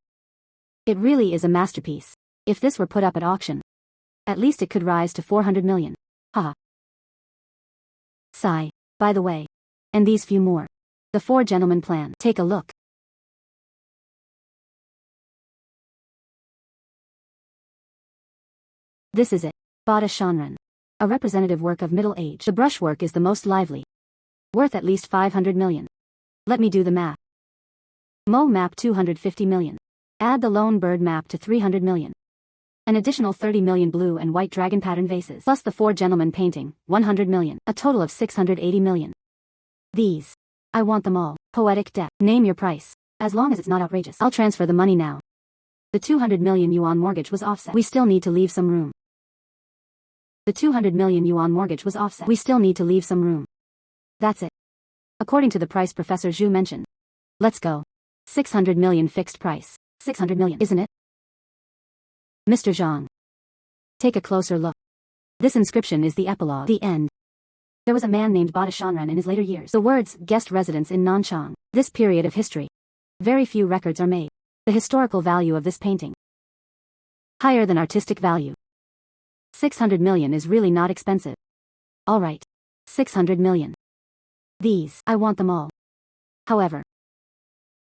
It really is a masterpiece. If this were put up at auction, at least it could rise to 400 million. Haha. Sigh. By the way. And these few more. The 4 gentlemen plan. Take a look. This is it. Bada Shanran. A representative work of middle age. The brushwork is the most lively. Worth at least 500 million. Let me do the math. Mo map 250 million. Add the lone bird map to 300 million. An additional 30 million blue and white dragon pattern vases. Plus the 4 gentlemen painting, 100 million. A total of 680 million. These. I want them all. Poetic depth. Name your price. As long as it's not outrageous. I'll transfer the money now. The 200 million yuan mortgage was offset. We still need to leave some room. The 200 million yuan mortgage was offset. We still need to leave some room. That's it. According to the price Professor Xu mentioned. Let's go. 600 million fixed price. 600 million, isn't it? Mr. Zhang. Take a closer look. This inscription is the epilogue. The end. There was a man named Bada Shanran in his later years. The words, guest residence in Nanchang. This period of history. Very few records are made. The historical value of this painting. Higher than artistic value. 600 million is really not expensive. Alright. 600 million. These, I want them all. However.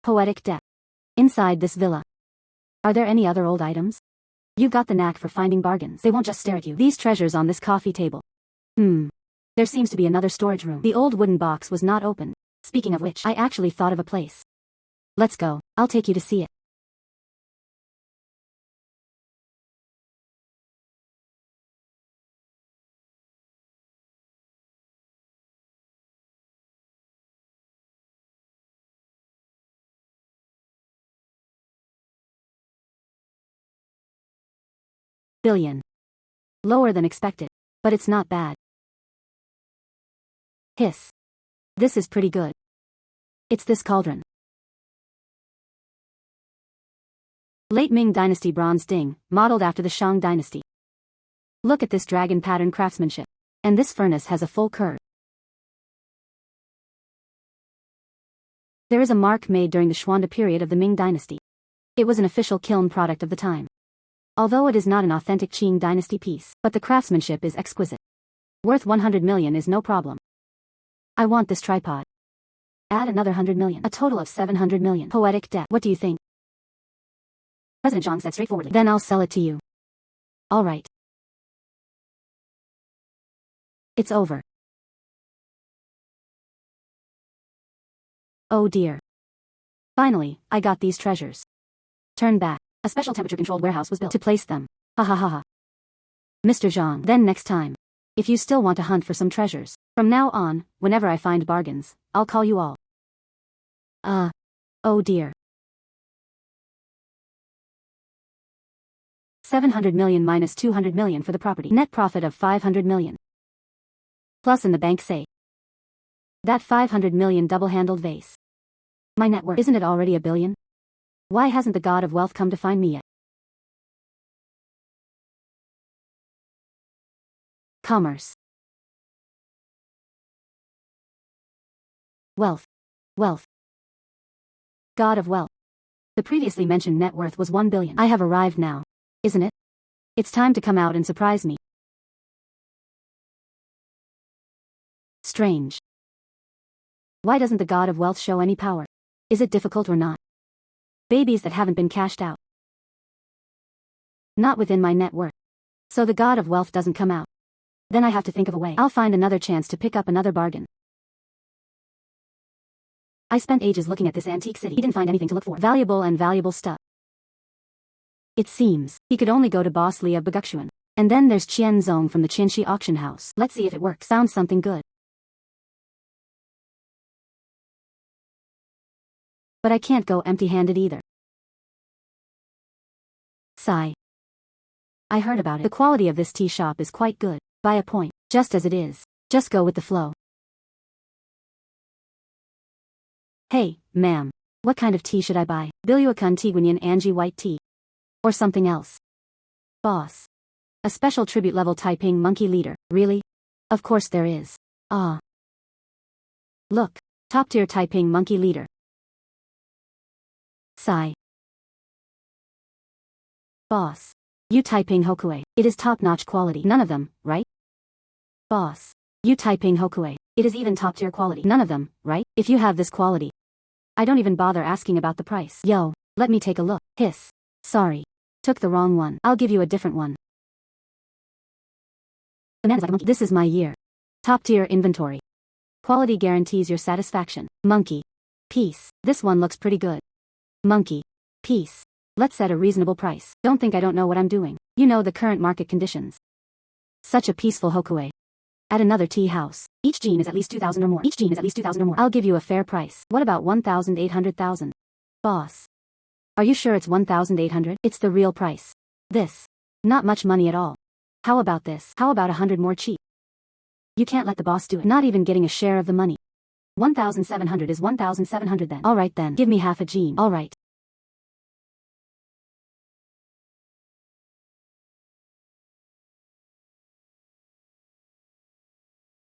Poetic depth. Inside this villa. Are there any other old items? You've got the knack for finding bargains. They won't just stare at you. These treasures on this coffee table. There seems to be another storage room. The old wooden box was not open. Speaking of which, I actually thought of a place. Let's go. I'll take you to see it. Billion. Lower than expected. But it's not bad. Hiss. This is pretty good. It's this cauldron. Late Ming Dynasty bronze ding, modeled after the Shang Dynasty. Look at this dragon pattern craftsmanship. And this furnace has a full curve. There is a mark made during the Xuanda period of the Ming Dynasty. It was an official kiln product of the time. Although it is not an authentic Qing Dynasty piece, but the craftsmanship is exquisite. Worth 100 million is no problem. I want this tripod. Add another 100 million. A total of 700 million. Poetic depth. What do you think? President Zhang said straightforwardly. Then I'll sell it to you. Alright. It's over. Oh dear. Finally, I got these treasures. Turn back. A special temperature-controlled warehouse was built to place them. Ha ha ha ha. Mr. Zhang. Then next time. If you still want to hunt for some treasures. From now on, whenever I find bargains, I'll call you all. Oh dear. 700 million minus 200 million for the property. Net profit of 500 million. Plus in the bank safe. That 500 million double-handled vase. My net worth. Isn't it already a billion? Why hasn't the god of wealth come to find me yet? Commerce. Wealth. Wealth. God of wealth. The previously mentioned net worth was 1 billion. I have arrived now. Isn't it? It's time to come out and surprise me. Strange. Why doesn't the god of wealth show any power? Is it difficult or not? Babies that haven't been cashed out. Not within my net worth. So the god of wealth doesn't come out. Then I have to think of a way. I'll find another chance to pick up another bargain. I spent ages looking at this antique city. He didn't find anything to look for. Valuable stuff. It seems he could only go to Boss Li of Baguxuan. And then there's Qian Zong from the Qianxi auction house. Let's see if it works. Sounds something good. But I can't go empty-handed either. Sigh. I heard about it. The quality of this tea shop is quite good. By a point. Just as it is. Just go with the flow. Hey, ma'am. What kind of tea should I buy? Biluakun Tiguanyan Anji white tea. Or something else. Boss. A special tribute level Taiping monkey leader. Really? Of course there is. Ah. Look. Top tier Taiping monkey leader. Sigh. Boss. You Taiping Hokue. It is top-notch quality. None of them, right? Boss. You Taiping Hokue. It is even top-tier quality. None of them, right? If you have this quality. I don't even bother asking about the price. Yo, let me take a look. Hiss. Sorry. Took the wrong one. I'll give you a different one. The man is like a monkey. This is my year. Top tier inventory. Quality guarantees your satisfaction. Monkey. Piece. This one looks pretty good. Monkey. Piece. Let's set a reasonable price. Don't think I don't know what I'm doing. You know the current market conditions. Such a peaceful Hokue. At another tea house. Each jean is at least 2,000 or more. Each jean is at least 2,000 or more. I'll give you a fair price. What about 1,800,000? Boss. Are you sure it's 1,800? It's the real price. This. Not much money at all. How about this? How about 100 more cheap? You can't let the boss do it. Not even getting a share of the money. 1,700 is 1,700 then. Alright then. Give me half a jean. Alright.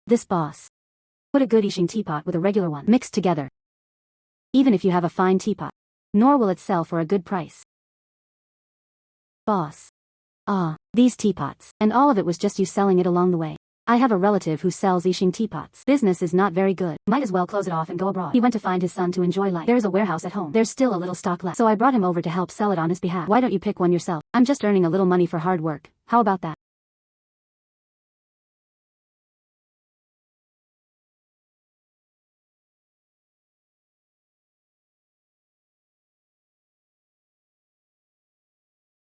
This boss. Put a good Yixing teapot with a regular one mixed together. Even if you have a fine teapot, nor will it sell for a good price. Boss. Ah, these teapots. And all of it was just you selling it along the way. I have a relative who sells Yixing teapots. Business is not very good. Might as well close it off and go abroad. He went to find his son to enjoy life. There's a warehouse at home. There's still a little stock left. So I brought him over to help sell it on his behalf. Why don't you pick one yourself? I'm just earning a little money for hard work. How about that?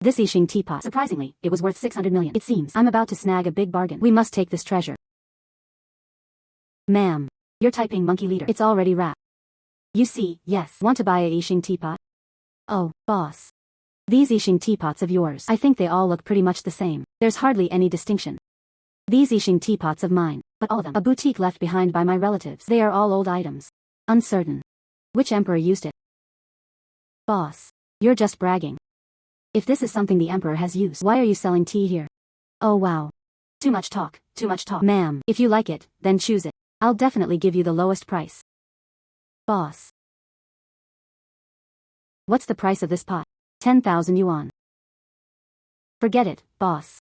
This Yixing teapot. Surprisingly, it was worth 600 million. It seems I'm about to snag a big bargain. We must take this treasure. Ma'am. You're typing monkey leader. It's already wrapped. You see, yes. Want to buy a Yixing teapot? Oh, boss. These Yixing teapots of yours. I think they all look pretty much the same. There's hardly any distinction. These Yixing teapots of mine, but all of them. A boutique left behind by my relatives. They are all old items. Uncertain. Which emperor used it? Boss. You're just bragging. If this is something the emperor has used, why are you selling tea here? Oh wow. Too much talk, too much talk. Ma'am, if you like it, then choose it. I'll definitely give you the lowest price. Boss. What's the price of this pot? 10,000 yuan. Forget it, boss.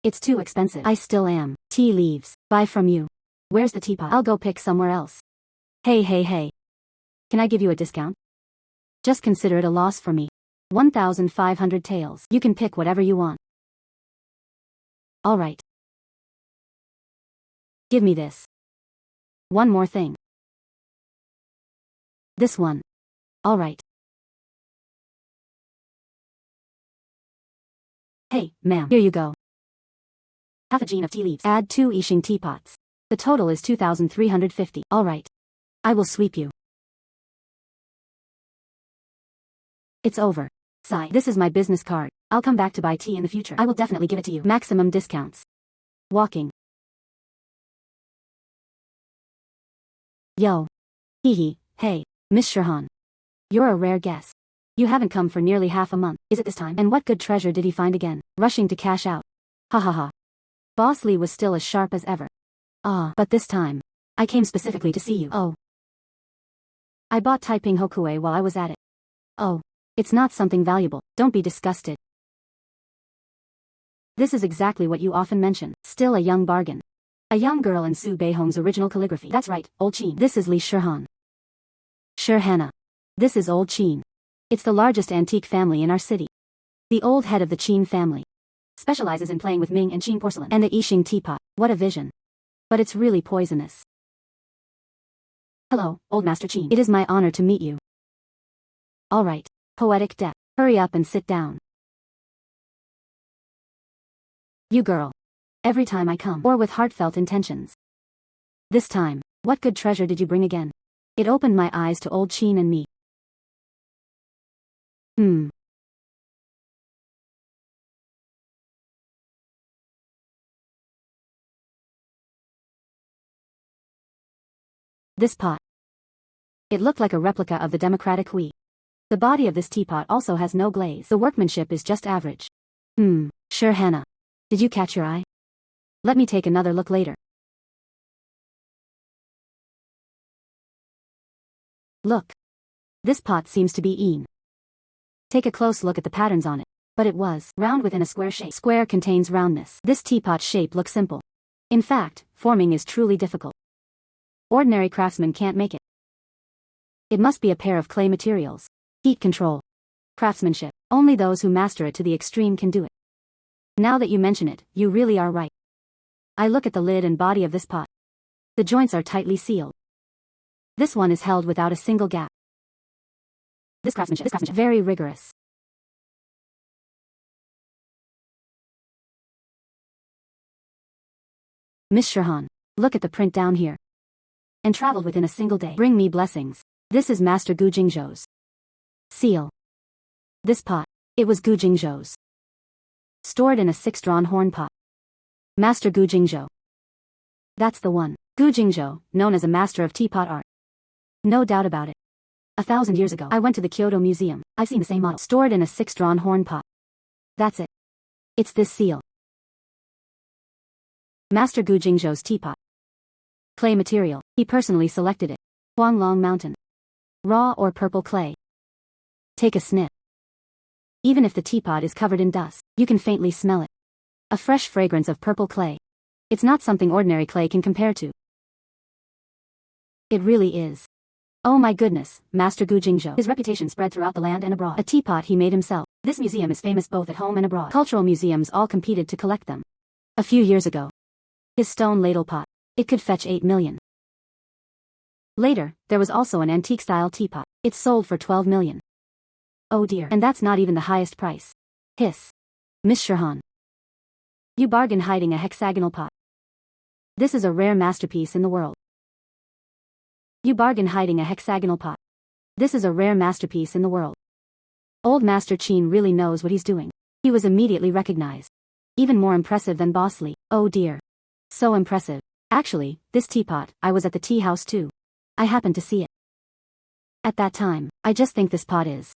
It's too expensive. I still am. Tea leaves. Buy from you. Where's the teapot? I'll go pick somewhere else. Hey. Can I give you a discount? Just consider it a loss for me. 1,500 taels. You can pick whatever you want. Alright. Give me this. One more thing. This one. Alright. Hey, ma'am. Here you go. Half a jean of tea leaves. Add 2 Yixing teapots. The total is 2,350. Alright. I will sweep you. It's over. Sigh. This is my business card. I'll come back to buy tea in the future. I will definitely give it to you. Maximum discounts. Walking. Yo. Hee. Hey, Miss Shihan. You're a rare guest. You haven't come for nearly half a month. Is it this time? And what good treasure did he find again? Rushing to cash out. Ha ha ha. Boss Lee was still as sharp as ever. Ah, but this time. I came specifically to see you. Oh. I bought Taiping Hokue while I was at it. Oh. It's not something valuable. Don't be disgusted. This is exactly what you often mention. Still a young bargain. A young girl in Xu Beihong's original calligraphy. That's right, Old Qin. This is Li Shihan. Shihan. This is Old Qin. It's the largest antique family in our city. The old head of the Qin family. Specializes in playing with Ming and Qin porcelain. And the Yixing teapot. What a vision. But it's really poisonous. Hello, Old Master Qin. It is my honor to meet you. Alright. Poetic depth. Hurry up and sit down. You girl. Every time I come, or with heartfelt intentions. This time, what good treasure did you bring again? It opened my eyes to Old Qin and me. This pot. It looked like a replica of the democratic Hui. The body of this teapot also has no glaze. The workmanship is just average. Shihan. Did you catch your eye? Let me take another look later. Look. This pot seems to be Yin. Take a close look at the patterns on it. But it was round within a square shape. Square contains roundness. This teapot shape looks simple. In fact, forming is truly difficult. Ordinary craftsmen can't make it. It must be a pair of clay materials. Heat control. Craftsmanship. Only those who master it to the extreme can do it. Now that you mention it, you really are right. I look at the lid and body of this pot. The joints are tightly sealed. This one is held without a single gap. This craftsmanship, very rigorous. Miss Shihan, look at the print down here. And traveled within a single day. Bring me blessings. This is Master Gu Jingzhou's seal. This pot, it was Gu Jingzhou's. Stored in a 6-drawn horn pot. Master Gu Jingzhou. That's the one. Gu Jingzhou, known as a master of teapot art. No doubt about it. 1,000 years ago, I went to the Kyoto Museum. I've seen the same model. Stored in a 6-drawn horn pot. That's it. It's this seal. Master Gu Jingzhou's teapot. Clay material. He personally selected it. Huanglong Mountain. Raw or purple clay. Take a sniff. Even if the teapot is covered in dust, you can faintly smell it. A fresh fragrance of purple clay. It's not something ordinary clay can compare to. It really is. Oh my goodness, Master Gu Jingzhou. His reputation spread throughout the land and abroad. A teapot he made himself. This museum is famous both at home and abroad. Cultural museums all competed to collect them. A few years ago. His stone ladle pot. It could fetch 8 million. Later, there was also an antique-style teapot. It sold for 12 million. Oh dear. And that's not even the highest price. Hiss. Miss Shihan. You bargain hiding a hexagonal pot. This is a rare masterpiece in the world. You bargain hiding a hexagonal pot. This is a rare masterpiece in the world. Old Master Qin really knows what he's doing. He was immediately recognized. Even more impressive than Boss Li. Oh dear. So impressive. Actually, this teapot, I was at the tea house too. I happened to see it. At that time, I just think this pot is.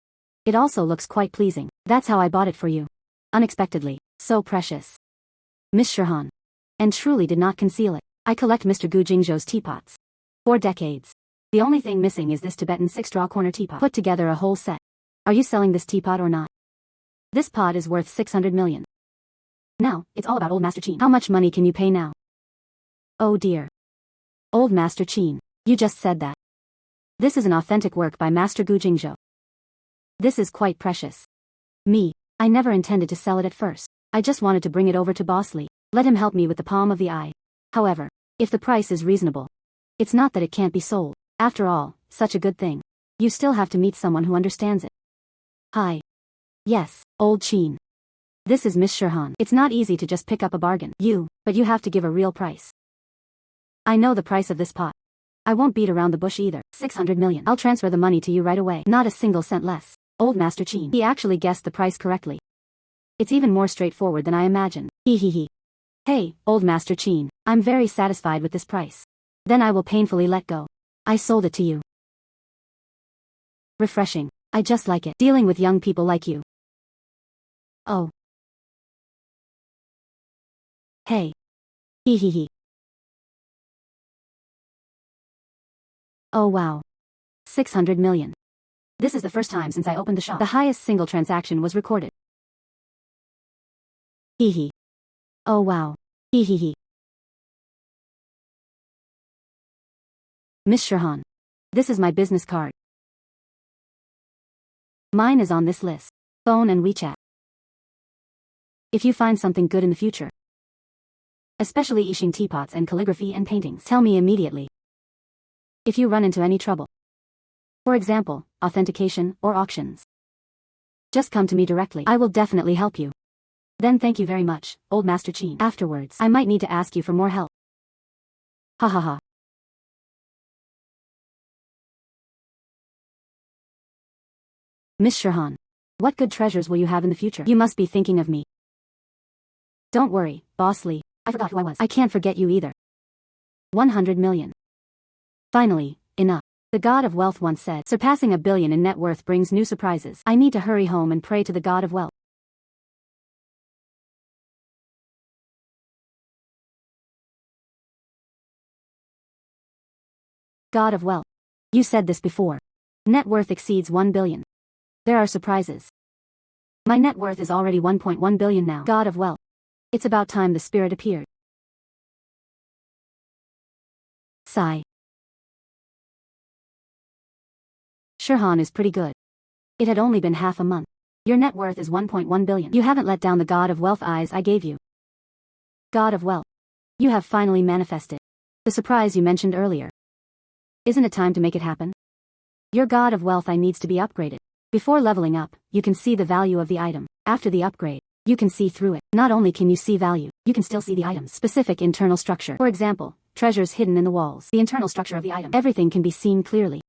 It also looks quite pleasing. That's how I bought it for you. Unexpectedly. So precious. Miss Shihan. And truly did not conceal it. I collect Mr. Gu Jingzhou's teapots. For decades. The only thing missing is this Tibetan 6-straw corner teapot. Put together a whole set. Are you selling this teapot or not? This pot is worth 600 million. Now, it's all about Old Master Qin. How much money can you pay now? Oh dear. Old Master Qin, you just said that. This is an authentic work by Master Gu Jingzhou. This is quite precious. Me, I never intended to sell it at first. I just wanted to bring it over to Boss Li. Let him help me with the palm of the eye. However, if the price is reasonable, it's not that it can't be sold. After all, such a good thing. You still have to meet someone who understands it. Hi. Yes, Old Qin. This is Miss Shihan. It's not easy to just pick up a bargain. But you have to give a real price. I know the price of this pot. I won't beat around the bush either. 600 million. I'll transfer the money to you right away. Not a single cent less. Old Master Qin. He actually guessed the price correctly. It's even more straightforward than I imagined. Hee. Hey, Old Master Qin, I'm very satisfied with this price. Then I will painfully let go. I sold it to you. Refreshing. I just like it. Dealing with young people like you. Oh. Hey. Hee. Oh wow. 600 million. This is the first time since I opened the shop. The highest single transaction was recorded. Hee. Oh wow. Hee. Miss Shihan. This is my business card. Mine is on this list. Phone and WeChat. If you find something good in the future, especially Yixing teapots and calligraphy and paintings, tell me immediately. If you run into any trouble, for example, authentication or auctions, just come to me directly. I will definitely help you. Then thank you very much, Old Master Qin. Afterwards, I might need to ask you for more help. Ha ha ha. Miss Shihan. What good treasures will you have in the future? You must be thinking of me. Don't worry, Boss Li. I forgot who I was. I can't forget you either. 100 million. Finally, enough. The God of Wealth once said, surpassing 1 billion in net worth brings new surprises. I need to hurry home and pray to the God of Wealth. God of Wealth. You said this before. Net worth exceeds 1 billion. There are surprises. My net worth is already 1.1 billion now. God of Wealth. It's about time the spirit appeared. Sigh. Shihan is pretty good. It had only been half a month. Your net worth is 1.1 billion. You haven't let down the God of Wealth eyes I gave you. God of Wealth. You have finally manifested the surprise you mentioned earlier. Isn't it time to make it happen? Your god of wealth eye needs to be upgraded. Before leveling up, you can see the value of the item. After the upgrade, you can see through it. Not only can you see value, you can still see the item's specific internal structure. For example, treasures hidden in the walls. The internal structure of the item. Everything can be seen clearly.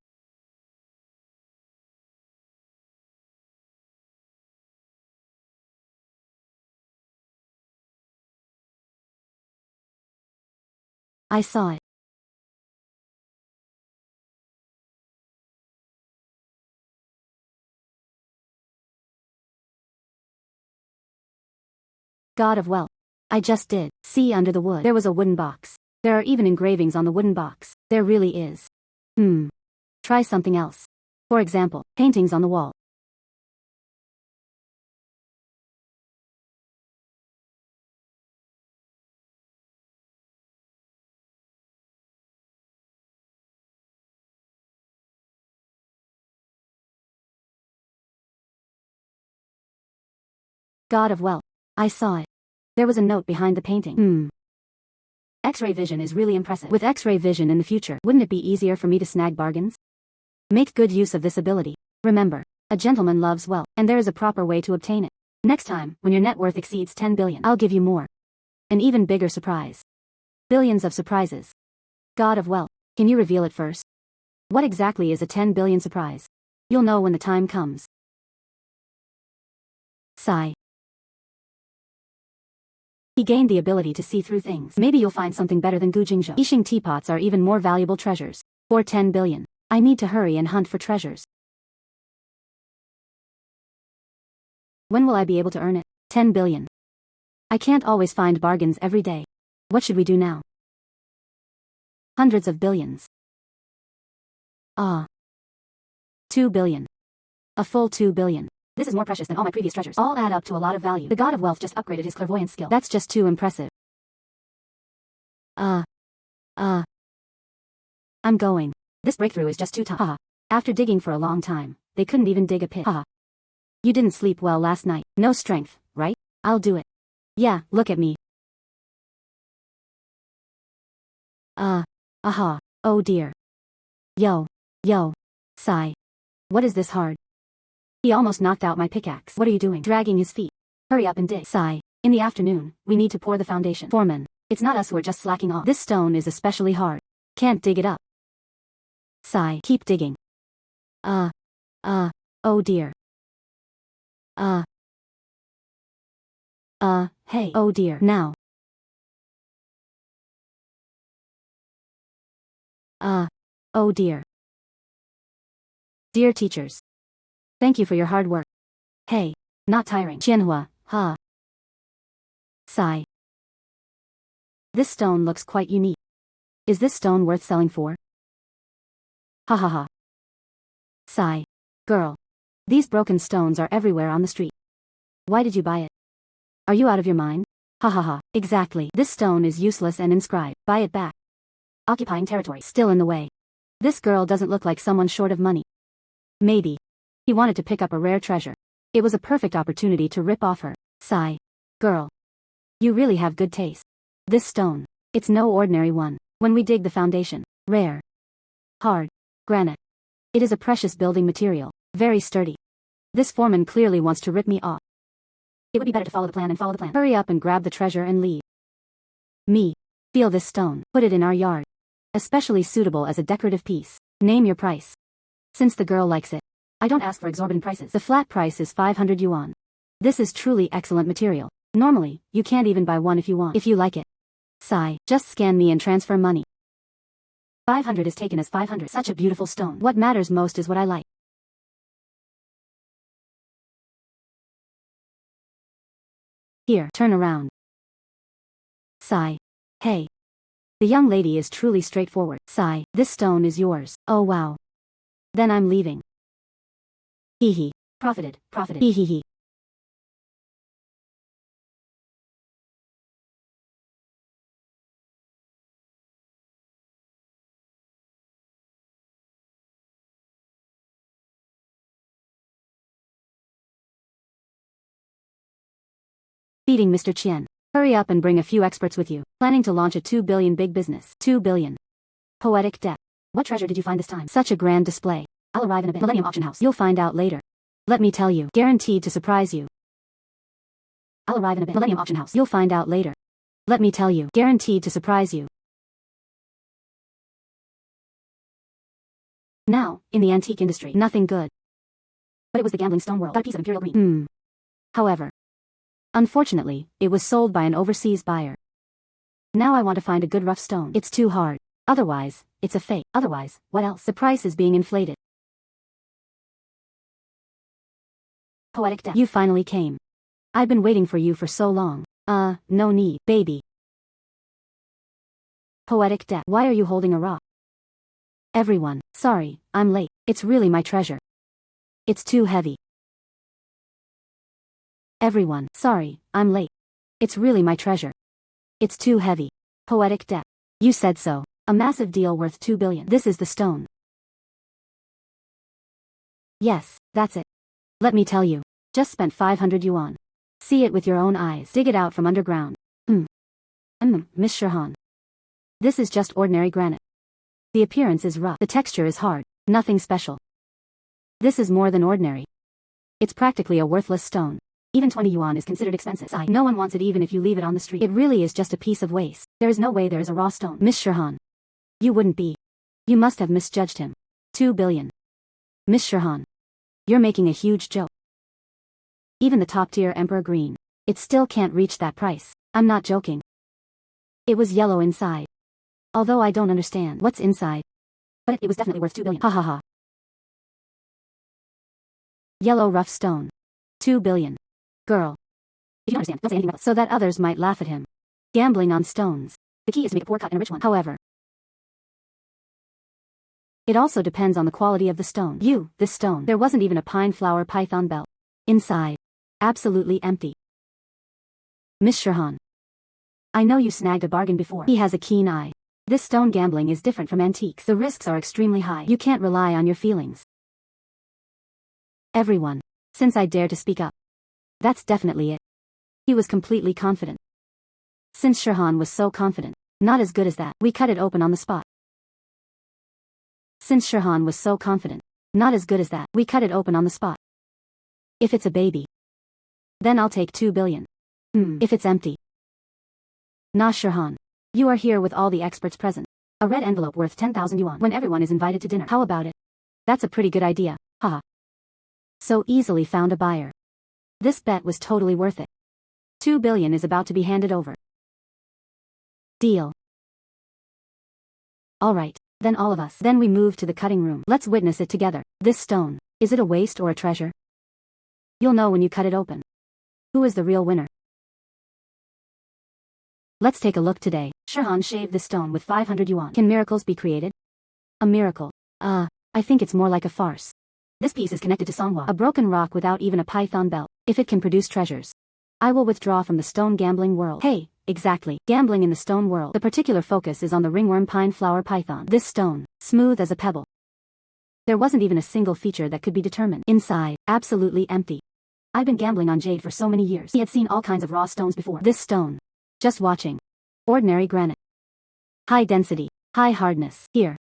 I saw it. God of wealth. I just did. See under the wood. There was a wooden box. There are even engravings on the wooden box. There really is. Try something else. For example, paintings on the wall. God of wealth. I saw it. There was a note behind the painting. X-ray vision is really impressive. With X-ray vision in the future, wouldn't it be easier for me to snag bargains? Make good use of this ability. Remember, a gentleman loves wealth, and there is a proper way to obtain it. Next time, when your net worth exceeds 10 billion, I'll give you more. An even bigger surprise. Billions of surprises. God of wealth, can you reveal it first? What exactly is a 10 billion surprise? You'll know when the time comes. Sigh. He gained the ability to see through things. Maybe you'll find something better than Gujingzhou. Yixing teapots are even more valuable treasures. For 10 billion. I need to hurry and hunt for treasures. When will I be able to earn it? 10 billion. I can't always find bargains every day. What should we do now? Hundreds of billions. 2 billion. A full 2 billion. This is more precious than all my previous treasures. All add up to a lot of value. The god of wealth just upgraded his clairvoyance skill. That's just too impressive. I'm going. This breakthrough is just too tough. After digging for a long time, they couldn't even dig a pit. You didn't sleep well last night. No strength, right? I'll do it. Yeah, look at me. Oh dear. Yo. Sigh. What is this hard? He almost knocked out my pickaxe. What are you doing? Dragging his feet. Hurry up and dig. Sigh. In the afternoon, we need to pour the foundation. Foreman, it's not us who are just slacking off. This stone is especially hard. Can't dig it up. Sigh. Keep digging. Oh dear. Hey. Oh dear. Now. Oh dear. Dear teachers. Thank you for your hard work. Hey. Not tiring. Qianhua. Sigh. This stone looks quite unique. Is this stone worth selling for? Sigh. Girl. These broken stones are everywhere on the street. Why did you buy it? Are you out of your mind? Exactly. This stone is useless and inscribed. Buy it back. Occupying territory. Still in the way. This girl doesn't look like someone short of money. Maybe. He wanted to pick up a rare treasure. It was a perfect opportunity to rip off her. Sigh. Girl. You really have good taste. This stone. It's no ordinary one. When we dig the foundation. Rare. Hard. Granite. It is a precious building material. Very sturdy. This foreman clearly wants to rip me off. It would be better to follow the plan and follow the plan. Hurry up and grab the treasure and leave. Me. Feel this stone. Put it in our yard. Especially suitable as a decorative piece. Name your price. Since the girl likes it. I don't ask for exorbitant prices. The flat price is 500 yuan. This is truly excellent material. Normally, you can't even buy one if you want. If you like it. Sigh. Just scan me and transfer money. 500 is taken as 500. Such a beautiful stone. What matters most is what I like. Here, turn around. Sigh. Hey. The young lady is truly straightforward. Sigh. This stone is yours. Oh wow. Then I'm leaving. Hee hee. Profited. Hee hee hee. Beating Mr. Qian. Hurry up and bring a few experts with you. Planning to launch a 2 billion big business. 2 billion. Poetic depth. What treasure did you find this time? Such a grand display. I'll arrive in a bit. Millennium Auction House. You'll find out later. Let me tell you. Guaranteed to surprise you. I'll arrive in a bit. Millennium Auction House. You'll find out later. Let me tell you. Guaranteed to surprise you. Now, in the antique industry, nothing good. But it was the gambling stone world. Got a piece of imperial green. However, unfortunately, it was sold by an overseas buyer. Now I want to find a good rough stone. It's too hard. Otherwise, it's a fake. Otherwise, what else? The price is being inflated. Poetic depth. You finally came. I've been waiting for you for so long. No need, baby. Poetic depth. Why are you holding a rock? Everyone, sorry, I'm late. It's really my treasure. It's too heavy. Everyone, sorry, I'm late. It's really my treasure. It's too heavy. Poetic depth. You said so. A massive deal worth 2 billion. This is the stone. Yes, that's it. Let me tell you. Just spent 500 yuan. See it with your own eyes. Dig it out from underground. Miss Shihan. This is just ordinary granite. The appearance is rough. The texture is hard. Nothing special. This is more than ordinary. It's practically a worthless stone. Even 20 yuan is considered expensive. No one wants it even if you leave it on the street. It really is just a piece of waste. There is no way there is a raw stone. Miss Shihan. You wouldn't be. You must have misjudged him. 2 billion. Miss Shihan. You're making a huge joke. Even the top-tier Emperor Green. It still can't reach that price. I'm not joking. It was yellow inside. Although I don't understand what's inside. But it was definitely worth 2 billion. Ha ha ha. Yellow rough stone. 2 billion. Girl. If you don't understand, don't say anything about it. So that others might laugh at him. Gambling on stones. The key is to make a poor cut and a rich one. However, it also depends on the quality of the stone. This stone. There wasn't even a pine flower python belt. Inside. Absolutely empty. Miss Shihan. I know you snagged a bargain before. He has a keen eye. This stone gambling is different from antiques. The risks are extremely high. You can't rely on your feelings. Everyone. Since I dared to speak up. That's definitely it. He was completely confident. Since Shihan was so confident. Not as good as that. We cut it open on the spot. Since Shihan was so confident. Not as good as that. We cut it open on the spot. If it's a baby. Then I'll take 2 billion. If it's empty. Nah, Shihan. You are here with all the experts present. A red envelope worth 10,000 yuan when everyone is invited to dinner. How about it? That's a pretty good idea. Haha. So easily found a buyer. This bet was totally worth it. 2 billion is about to be handed over. Deal. Alright, then all of us. Then we move to the cutting room. Let's witness it together. This stone, is it a waste or a treasure? You'll know when you cut it open. Who is the real winner? Let's take a look today. Shihan shaved the stone with 500 yuan. Can miracles be created? A miracle. I think it's more like a farce. This piece is connected to Songhua, a broken rock without even a python belt. If it can produce treasures, I will withdraw from the stone gambling world. Hey, exactly. Gambling in the stone world. The particular focus is on the ringworm pine flower python. This stone, smooth as a pebble. There wasn't even a single feature that could be determined. Inside, absolutely empty. I've been gambling on jade for so many years. He had seen all kinds of raw stones before. This stone. Just watching. Ordinary granite. High density, high hardness. Here.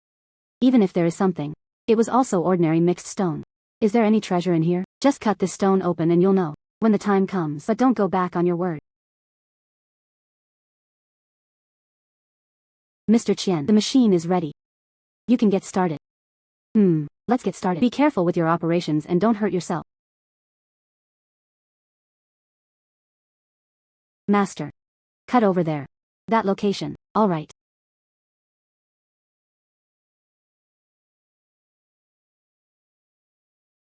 Even if there is something, it was also ordinary mixed stone. Is there any treasure in here? Just cut this stone open and you'll know. When the time comes. But don't go back on your word. Mr. Qian, the machine is ready. You can get started. Let's get started. Be careful with your operations and don't hurt yourself. Master. Cut over there. That location. Alright.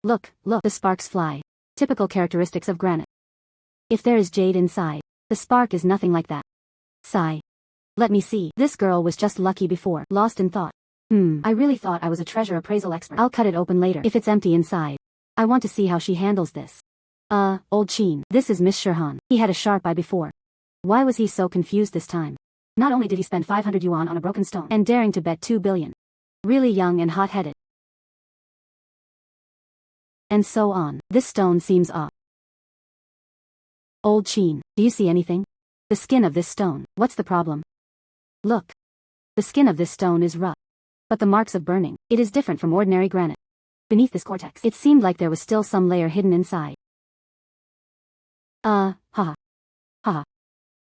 Look, the sparks fly. Typical characteristics of granite. If there is jade inside, the spark is nothing like that. Sigh. Let me see. This girl was just lucky before. Lost in thought. I really thought I was a treasure appraisal expert. I'll cut it open later. If it's empty inside, I want to see how she handles this. Old Qin. This is Miss Shihan. He had a sharp eye before. Why was he so confused this time? Not only did he spend 500 yuan on a broken stone and daring to bet 2 billion. Really young and hot-headed. And so on. This stone seems off. Old Qin, do you see anything? The skin of this stone. What's the problem? Look. The skin of this stone is rough. But the marks of burning. It is different from ordinary granite. Beneath this cortex, it seemed like there was still some layer hidden inside. Haha. Haha.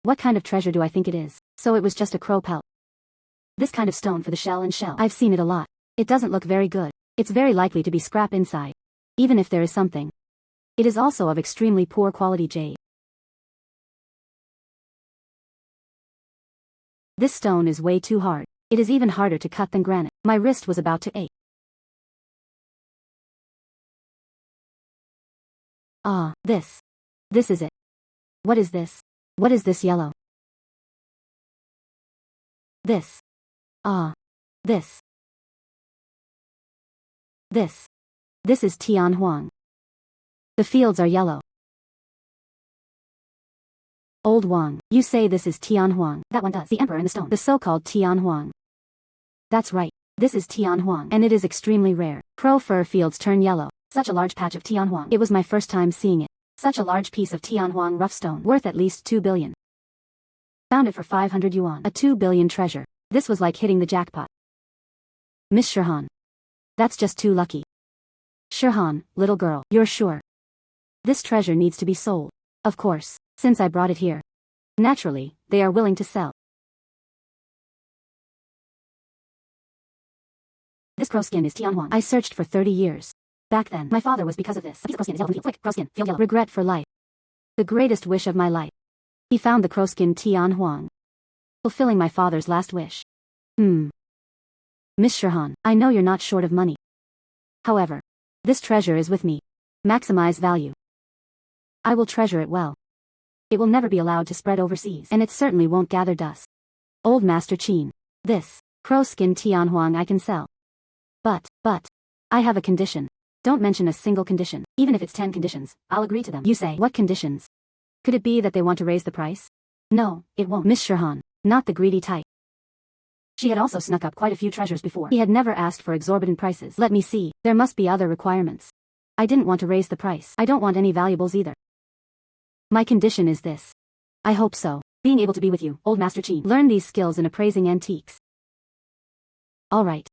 What kind of treasure do I think it is? So it was just a crow pelt. This kind of stone for the shell and shell. I've seen it a lot. It doesn't look very good. It's very likely to be scrap inside. Even if there is something. It is also of extremely poor quality jade. This stone is way too hard. It is even harder to cut than granite. My wrist was about to ache. This. This is it. What is this? What is this yellow? This. This. This. This is Tian Huang. The fields are yellow. Old Wang, you say this is Tian Huang. That one does. The emperor in the stone. The so-called Tian Huang. That's right. This is Tian Huang, and it is extremely rare. Crow fur fields turn yellow. Such a large patch of Tian Huang. It was my first time seeing it. Such a large piece of Tian Huang rough stone, worth at least 2 billion. Found it for 500 yuan. A 2 billion treasure. This was like hitting the jackpot. Miss Shihan. That's just too lucky. Shihan, little girl, you're sure? This treasure needs to be sold. Of course, since I brought it here. Naturally, they are willing to sell. This crow skin is Tian Huang. I searched for 30 years. Back then, my father was because of this. A piece of crow skin is yellow. Flick, crow skin, feel yellow. Regret for life. The greatest wish of my life. He found the crow skin Tian Huang. Fulfilling my father's last wish. Miss Shihan, I know you're not short of money. However, this treasure is with me. Maximize value. I will treasure it well. It will never be allowed to spread overseas, and it certainly won't gather dust. Old Master Qin. This crow skin Tian Huang I can sell. But, I have a condition. Don't mention a single condition. Even if it's 10 conditions, I'll agree to them. You say, what conditions? Could it be that they want to raise the price? No, it won't. Miss Shihan, not the greedy type. She had also snuck up quite a few treasures before. He had never asked for exorbitant prices. Let me see, there must be other requirements. I didn't want to raise the price. I don't want any valuables either. My condition is this. I hope so. Being able to be with you, Old Master Qin. Learn these skills in appraising antiques. Alright.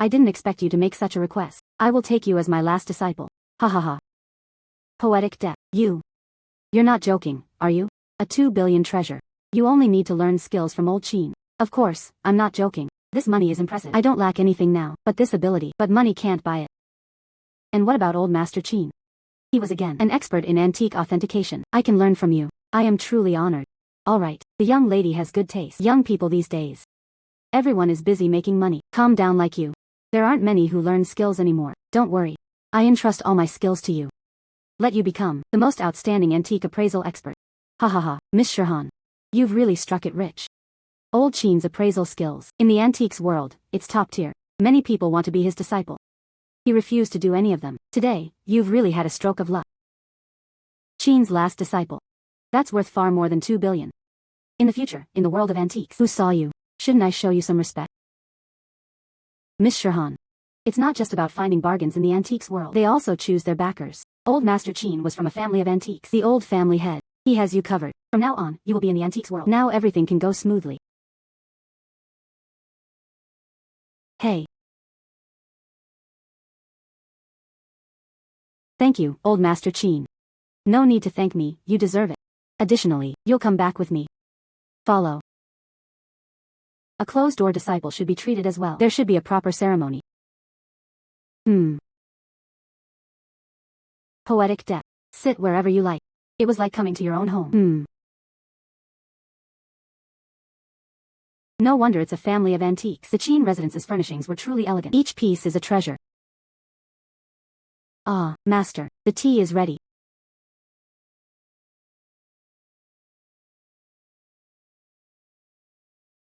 I didn't expect you to make such a request. I will take you as my last disciple. Ha ha ha. Poetic depth. You're not joking, are you? A 2 billion treasure. You only need to learn skills from Old Qin. Of course, I'm not joking. This money is impressive. I don't lack anything now, but this ability. But money can't buy it. And what about Old Master Qin? He was again an expert in antique authentication. I can learn from you. I am truly honored. Alright, the young lady has good taste. Young people these days. Everyone is busy making money. Calm down like you. There aren't many who learn skills anymore. Don't worry. I entrust all my skills to you. Let you become the most outstanding antique appraisal expert. Ha ha ha, Miss Shihan. You've really struck it rich. Old Qin's appraisal skills. In the antiques world, it's top tier. Many people want to be his disciple. He refused to do any of them. Today, you've really had a stroke of luck. Qin's last disciple. That's worth far more than 2 billion. In the future, in the world of antiques, who saw you? Shouldn't I show you some respect? Miss Shihan. It's not just about finding bargains in the antiques world. They also choose their backers. Old Master Qin was from a family of antiques. The old family head. He has you covered. From now on, you will be in the antiques world. Now everything can go smoothly. Hey. Thank you, Old Master Qin. No need to thank me, you deserve it. Additionally, you'll come back with me. Follow. A closed-door disciple should be treated as well. There should be a proper ceremony. Poetic depth. Sit wherever you like. It was like coming to your own home. No wonder it's a family of antiques. The Qin residence's furnishings were truly elegant. Each piece is a treasure. Ah, master, the tea is ready.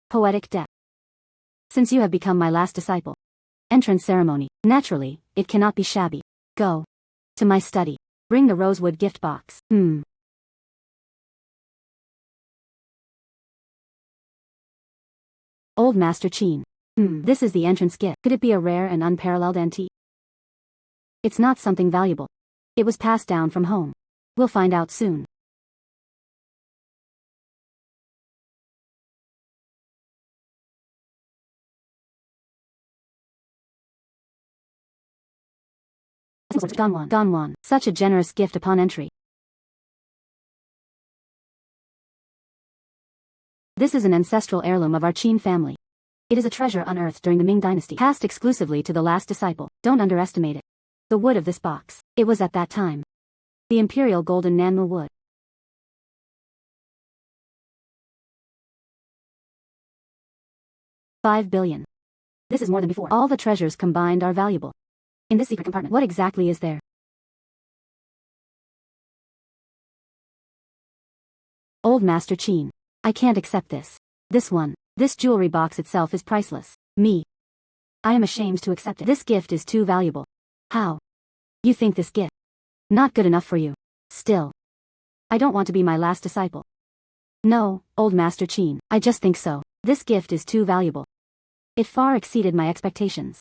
Poetic depth. Since you have become my last disciple. Entrance ceremony. Naturally, it cannot be shabby. Go. To my study. Bring the rosewood gift box. Old Master Qin. This is the entrance gift. Could it be a rare and unparalleled antique? It's not something valuable. It was passed down from home. We'll find out soon. seal script. Ganwan. Ganwan. Such a generous gift upon entry. This is an ancestral heirloom of our Qin family. It is a treasure unearthed during the Ming Dynasty, passed exclusively to the last disciple. Don't underestimate it. The wood of this box. It was at that time the imperial golden Nanmu wood. $5 billion. This is more than before. All the treasures combined are valuable. In this secret compartment, what exactly is there? Old Master Qin. I can't accept this. This jewelry box itself is priceless. I am ashamed to accept it. This gift is too valuable. How? You think this gift not good enough for you? Still, I don't want to be my last disciple. No, Old Master Qin, I just think so. This gift is too valuable. It far exceeded my expectations.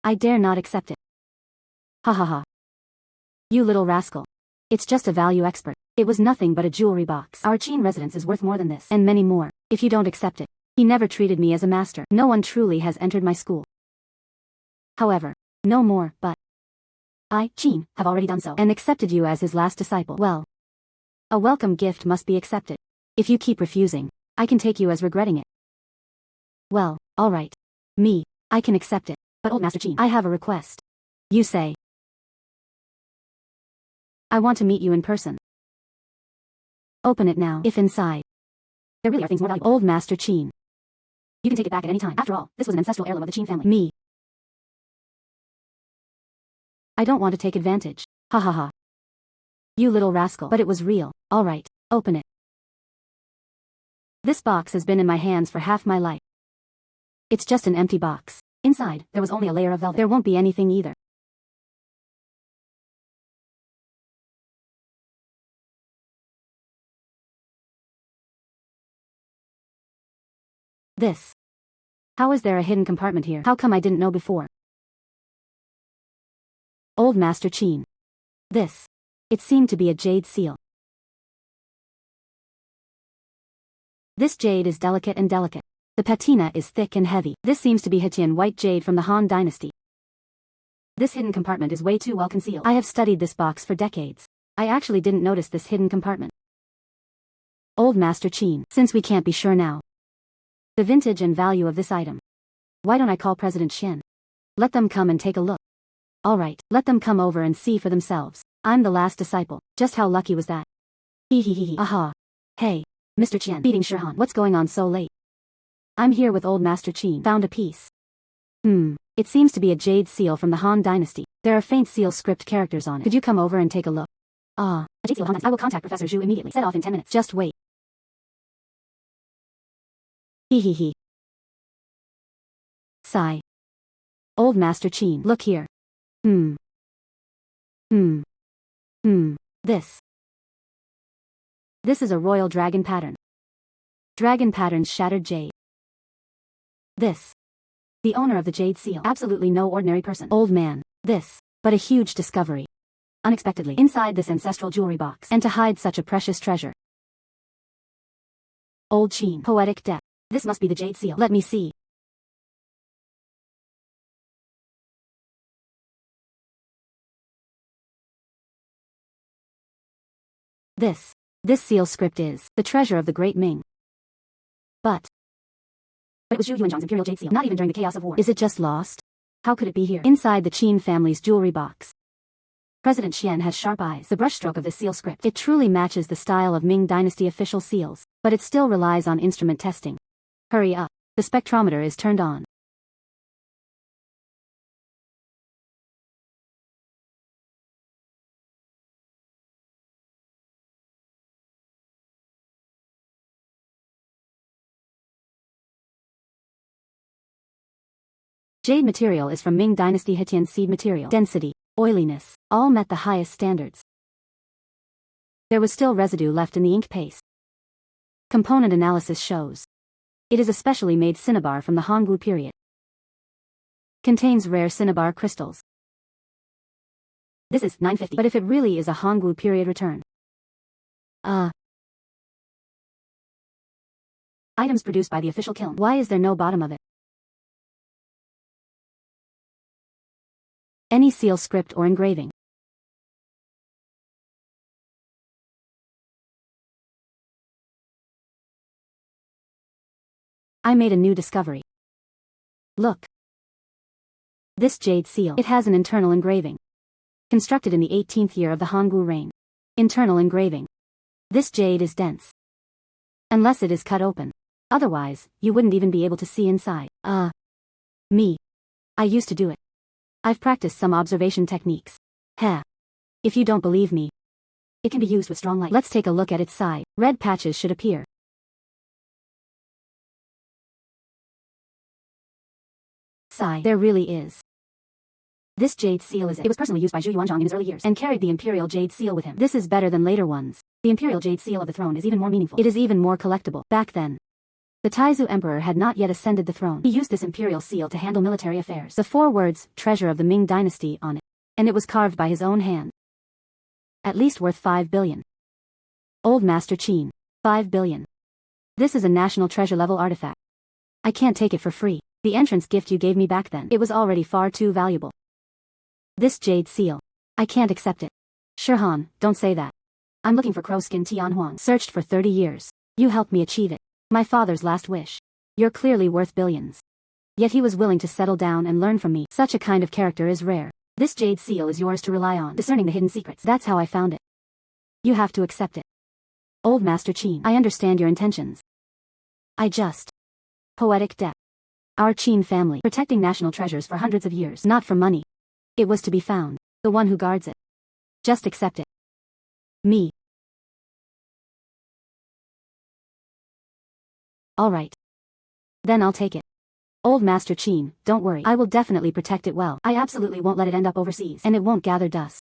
I dare not accept it. Ha ha ha. You little rascal. It's just a value expert. It was nothing but a jewelry box. Our Qin residence is worth more than this, and many more, if you don't accept it. He never treated me as a master. No one truly has entered my school. However, no more, but I, Qin, have already done so, and accepted you as his last disciple. Well, a welcome gift must be accepted. If you keep refusing, I can take you as regretting it. Well, alright. I can accept it. But Old Master Qin, I have a request. You say. I want to meet you in person. Open it now. If inside there really are things more valuable. Old Master Qin. You can take it back at any time. After all, this was an ancestral heirloom of the Qin family. I don't want to take advantage. Ha ha ha. You little rascal. But it was real. Alright, open it. This box has been in my hands for half my life. It's just an empty box. Inside, there was only a layer of velvet. There won't be anything either. This. How is there a hidden compartment here? How come I didn't know before? Old Master Qin. This. It seemed to be a jade seal. This jade is delicate and delicate. The patina is thick and heavy. This seems to be Hetian white jade from the Han Dynasty. This hidden compartment is way too well concealed. I have studied this box for decades. I actually didn't notice this hidden compartment. Old Master Qin. Since we can't be sure now. The vintage and value of this item. Why don't I call President Shihan? Let them come and take a look. Alright, let them come over and see for themselves. I'm the last disciple. Just how lucky was that? Hee hee hee hee. Aha. Hey, Mr. Qian. Beating Shihan. What's going on so late? I'm here with Old Master Qin. Found a piece. It seems to be a jade seal from the Han Dynasty. There are faint seal script characters on it. Could you come over and take a look? A jade seal of Han Dynasty. I will contact Professor Xu immediately. Set off in 10 minutes. Just wait. Hee hee hee. Sigh. Old Master Qin. Look here. This. This is a royal dragon pattern. Dragon pattern's shattered jade. This. The owner of the jade seal. Absolutely no ordinary person. Old man. This. But a huge discovery. Unexpectedly. Inside this ancestral jewelry box. And to hide such a precious treasure. Old Qin. Poetic depth. This must be the jade seal. Let me see. This seal script is the treasure of the great Ming. But it was Zhu Yuanzhang's imperial jade seal. Not even during the chaos of war. Is it just lost? How could it be here? Inside the Qin family's jewelry box. President Shihan has sharp eyes. The brushstroke of this seal script. It truly matches the style of Ming Dynasty official seals, but it still relies on instrument testing. Hurry up. The spectrometer is turned on. Jade material is from Ming Dynasty Hetian seed material. Density, oiliness, all met the highest standards. There was still residue left in the ink paste. Component analysis shows. It is a specially made cinnabar from the Hongwu period. Contains rare cinnabar crystals. This is 950. But if it really is a Hongwu period return. Items produced by the official kiln. Why is there no bottom of it? Any seal script or engraving. I made a new discovery. Look. This jade seal. It has an internal engraving. Constructed in the 18th year of the Hongwu reign. Internal engraving. This jade is dense. Unless it is cut open. Otherwise, you wouldn't even be able to see inside. Me. I used to do it. I've practiced some observation techniques. Heh. If you don't believe me, it can be used with strong light. Let's take a look at its side. Red patches should appear. Sigh. There really is. This jade seal is it. It was personally used by Xu Beihong in his early years and carried the imperial jade seal with him. This is better than later ones. The imperial jade seal of the throne is even more meaningful. It is even more collectible. Back then, the Taizu emperor had not yet ascended the throne. He used this imperial seal to handle military affairs. The 4 words, treasure of the Ming dynasty, on it. And it was carved by his own hand. At least worth 5 billion. Old Master Qin. 5 billion. This is a national treasure level artifact. I can't take it for free. The entrance gift you gave me back then. It was already far too valuable. This jade seal. I can't accept it. Shihan, don't say that. I'm looking for crow skin Tianhuang. Searched for 30 years. You helped me achieve it. My father's last wish. You're clearly worth billions. Yet he was willing to settle down and learn from me. Such a kind of character is rare. This jade seal is yours to rely on. Discerning the hidden secrets. That's how I found it. You have to accept it. Old Master Qin. I understand your intentions. I just. Poetic depth. Our Qin family. Protecting national treasures for hundreds of years. Not for money. It was to be found. The one who guards it. Just accept it. Me. Alright. Then I'll take it. Old Master Qin, don't worry. I will definitely protect it well. I absolutely won't let it end up overseas. And it won't gather dust.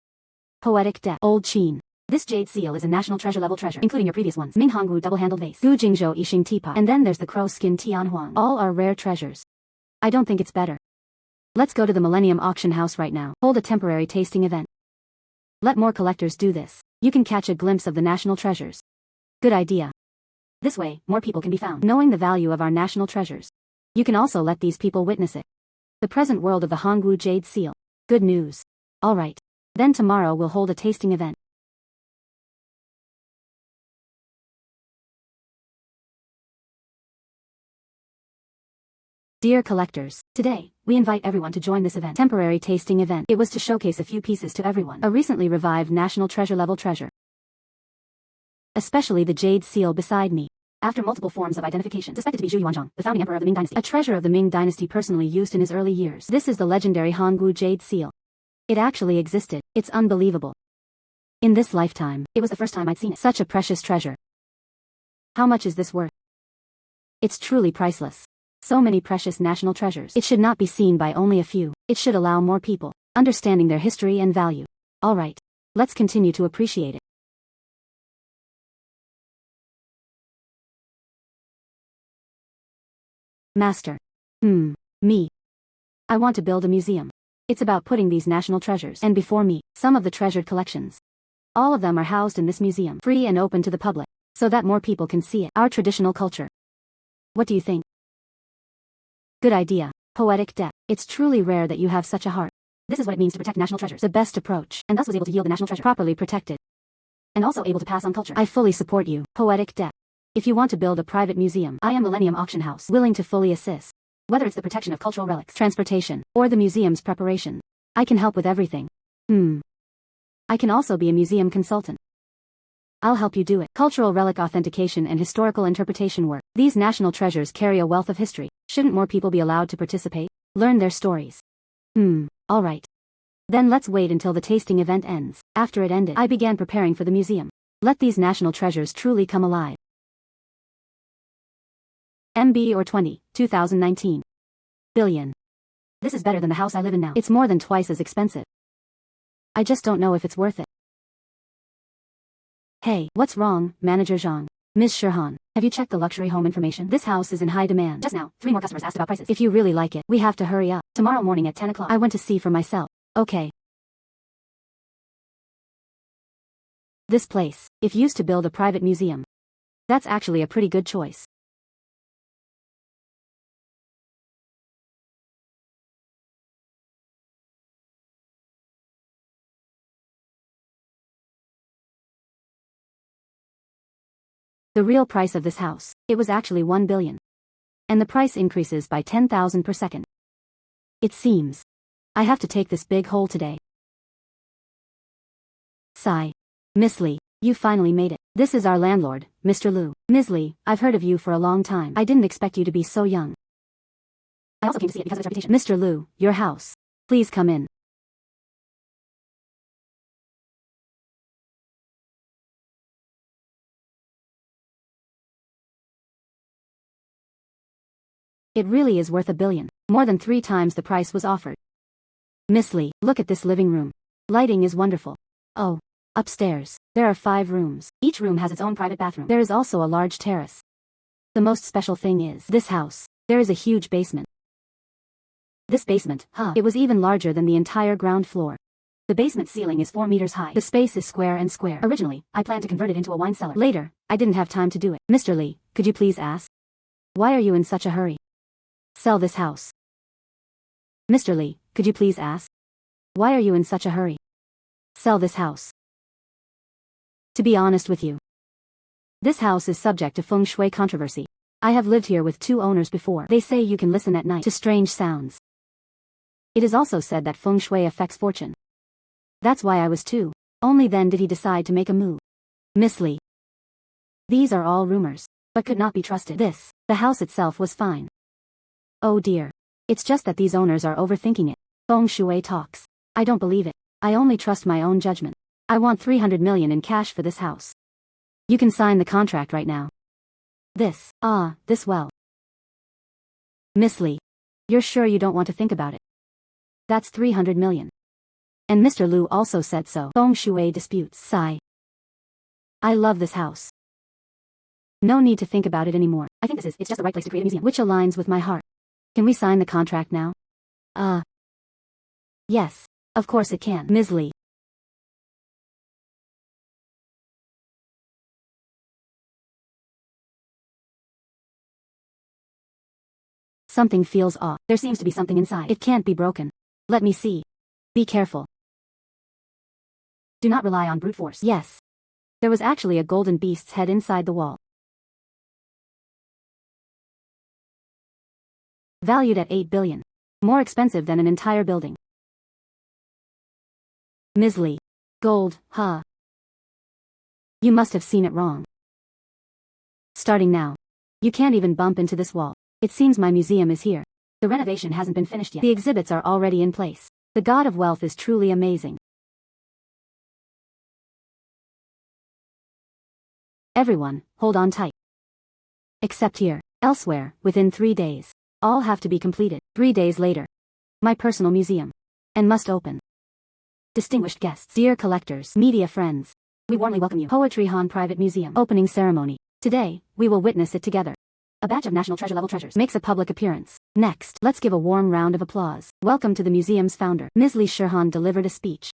Poetic depth. Old Qin. This jade seal is a national treasure level treasure, including your previous ones. Ming Hongwu double-handled vase. Gu Jingzhou Yixing teapot. And then there's the crow skin Tianhuang. All are rare treasures. I don't think it's better. Let's go to the Millennium Auction House right now. Hold a temporary tasting event. Let more collectors do this. You can catch a glimpse of the national treasures. Good idea. This way, more people can be found. Knowing the value of our national treasures. You can also let these people witness it. The present world of the Hongwu Jade Seal. Good news. Alright. Then tomorrow we'll hold a tasting event. Dear collectors, today, we invite everyone to join this event. Temporary tasting event. It was to showcase a few pieces to everyone. A recently revived national treasure level treasure. Especially the jade seal beside me. After multiple forms of identification, suspected to be Xu Beihong, the founding emperor of the Ming dynasty. A treasure of the Ming dynasty personally used in his early years. This is the legendary Hongwu jade seal. It actually existed. It's unbelievable. In this lifetime, it was the first time I'd seen it. Such a precious treasure. How much is this worth? It's truly priceless. So many precious national treasures. It should not be seen by only a few. It should allow more people, understanding their history and value. Alright. Let's continue to appreciate it. Master. Me. I want to build a museum. It's about putting these national treasures, and before me, some of the treasured collections. All of them are housed in this museum, free and open to the public, so that more people can see it. Our traditional culture. What do you think? Good idea. Poetic depth. It's truly rare that you have such a heart. This is what it means to protect national treasures. The best approach, and thus was able to yield the national treasure properly protected. And also able to pass on culture. I fully support you. Poetic depth. If you want to build a private museum, I am Millennium Auction House, willing to fully assist. Whether it's the protection of cultural relics, transportation, or the museum's preparation. I can help with everything. I can also be a museum consultant. I'll help you do it. Cultural relic authentication and historical interpretation work. These national treasures carry a wealth of history. Shouldn't more people be allowed to participate? Learn their stories. Alright. Then let's wait until the tasting event ends. After it ended, I began preparing for the museum. Let these national treasures truly come alive. MB or 2019. Billion. This is better than the house I live in now. It's more than twice as expensive. I just don't know if it's worth it. Hey, what's wrong, Manager Zhang? Ms. Shihan, have you checked the luxury home information? This house is in high demand. Just now, 3 more customers asked about prices. If you really like it, we have to hurry up. Tomorrow morning at 10 o'clock. I went to see for myself. Okay. This place, if used to build a private museum. That's actually a pretty good choice. The real price of this house, it was actually 1 billion. And the price increases by 10,000 per second. It seems. I have to take this big hole today. Sigh. Miss Lee, you finally made it. This is our landlord, Mr. Liu. Ms. Lee, I've heard of you for a long time. I didn't expect you to be so young. I also came to see it because of its reputation. Mr. Liu, your house. Please come in. It really is worth $1 billion. More than 3 times the price was offered. Miss Lee, look at this living room. Lighting is wonderful. Oh. Upstairs, there are 5 rooms. Each room has its own private bathroom. There is also a large terrace. The most special thing is this house. There is a huge basement. This basement, it was even larger than the entire ground floor. The basement ceiling is 4 meters high. The space is square and square. Originally, I planned to convert it into a wine cellar. Later, I didn't have time to do it. Mr. Lee, could you please ask? Why are you in such a hurry? Sell this house. Mr. Lee, could you please ask? Why are you in such a hurry? Sell this house. To be honest with you, this house is subject to feng shui controversy. I have lived here with 2 owners before. They say you can listen at night to strange sounds. It is also said that feng shui affects fortune. That's why I was too. Only then did he decide to make a move. Miss Lee. These are all rumors, but could not be trusted. The house itself was fine. Oh dear. It's just that these owners are overthinking it. Feng shui talks. I don't believe it. I only trust my own judgment. I want 300 million in cash for this house. You can sign the contract right now. This well. Miss Lee. You're sure you don't want to think about it? That's 300 million. And Mr. Liu also said so. Feng shui disputes. Sigh. I love this house. No need to think about it anymore. I think it's just the right place to create a museum. Which aligns with my heart. Can we sign the contract now? Yes. Of course it can. Ms. Lee. Something feels off. There seems to be something inside. It can't be broken. Let me see. Be careful. Do not rely on brute force. Yes. There was actually a golden beast's head inside the wall. Valued at 8 billion. More expensive than an entire building. Ms. Lee. Gold, huh? You must have seen it wrong. Starting now. You can't even bump into this wall. It seems my museum is here. The renovation hasn't been finished yet. The exhibits are already in place. The God of Wealth is truly amazing. Everyone, hold on tight. Except here. Elsewhere, within 3 days. All have to be completed. 3 days later. My personal museum. And must open. Distinguished guests, dear collectors, media friends. We warmly welcome you. Poetry Han Private Museum. Opening ceremony. Today, we will witness it together. A batch of national treasure level treasures makes a public appearance. Next, let's give a warm round of applause. Welcome to the museum's founder. Ms. Lee Shihan delivered a speech.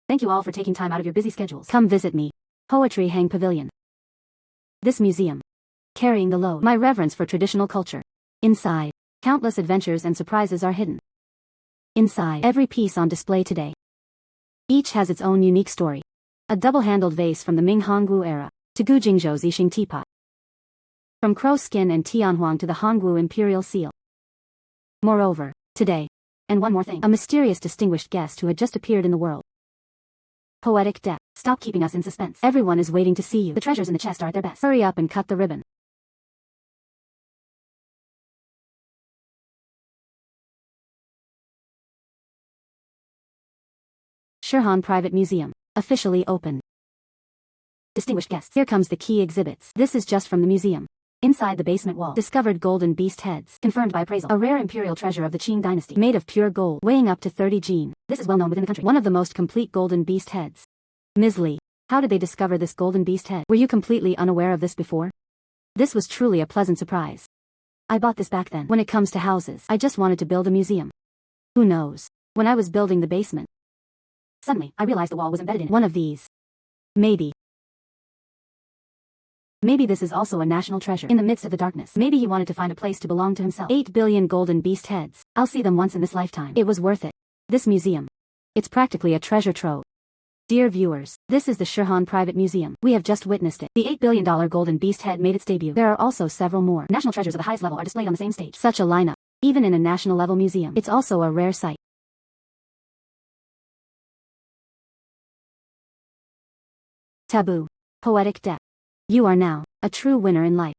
Thank you all for taking time out of your busy schedules. Come visit me. Poetry Hang Pavilion. This museum. Carrying the load. My reverence for traditional culture. Inside, countless adventures and surprises are hidden. Inside every piece on display today. Each has its own unique story. A double-handled vase from the Ming Hongwu era, to Gu Jingzhou's Yixing teapot. From crow skin and Tianhuang to the Hongwu imperial seal. Moreover, today, and one more thing, a mysterious distinguished guest who had just appeared in the world. Poetic depth. Stop keeping us in suspense. Everyone is waiting to see you. The treasures in the chest are at their best. Hurry up and cut the ribbon. Shihan Private Museum. Officially open. Distinguished guests. Here comes the key exhibits. This is just from the museum. Inside the basement wall. Discovered golden beast heads. Confirmed by appraisal. A rare imperial treasure of the Qing dynasty. Made of pure gold. Weighing up to 30 jin. This is well known within the country. One of the most complete golden beast heads. Ms. Lee. How did they discover this golden beast head? Were you completely unaware of this before? This was truly a pleasant surprise. I bought this back then. When it comes to houses, I just wanted to build a museum. Who knows? When I was building the basement. Suddenly, I realized the wall was embedded in one of these. Maybe this is also a national treasure. In the midst of the darkness. Maybe he wanted to find a place to belong to himself. 8 billion golden beast heads. I'll see them once in this lifetime. It was worth it. This museum. It's practically a treasure trove. Dear viewers, this is the Shihan Private Museum. We have just witnessed it. The $8 billion golden beast head made its debut. There are also several more. National treasures of the highest level are displayed on the same stage. Such a lineup. Even in a national level museum, it's also a rare sight. Taboo. Poetic depth. You are now a true winner in life.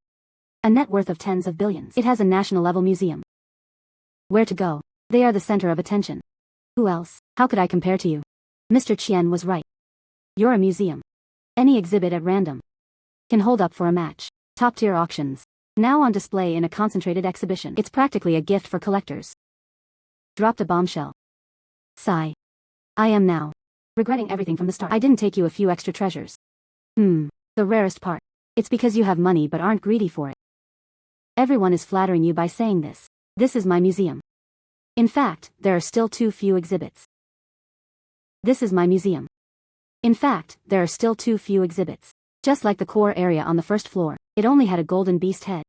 A net worth of tens of billions. It has a national level museum. Where to go? They are the center of attention. Who else? How could I compare to you? Mr. Qian was right. You're a museum. Any exhibit at random can hold up for a match. Top-tier auctions. Now on display in a concentrated exhibition. It's practically a gift for collectors. Dropped a bombshell. Sigh. I am now regretting everything from the start. I didn't take you a few extra treasures. The rarest part. It's because you have money but aren't greedy for it. Everyone is flattering you by saying this. This is my museum. In fact, there are still too few exhibits. This is my museum. In fact, there are still too few exhibits. Just like the core area on the first floor, it only had a golden beast head.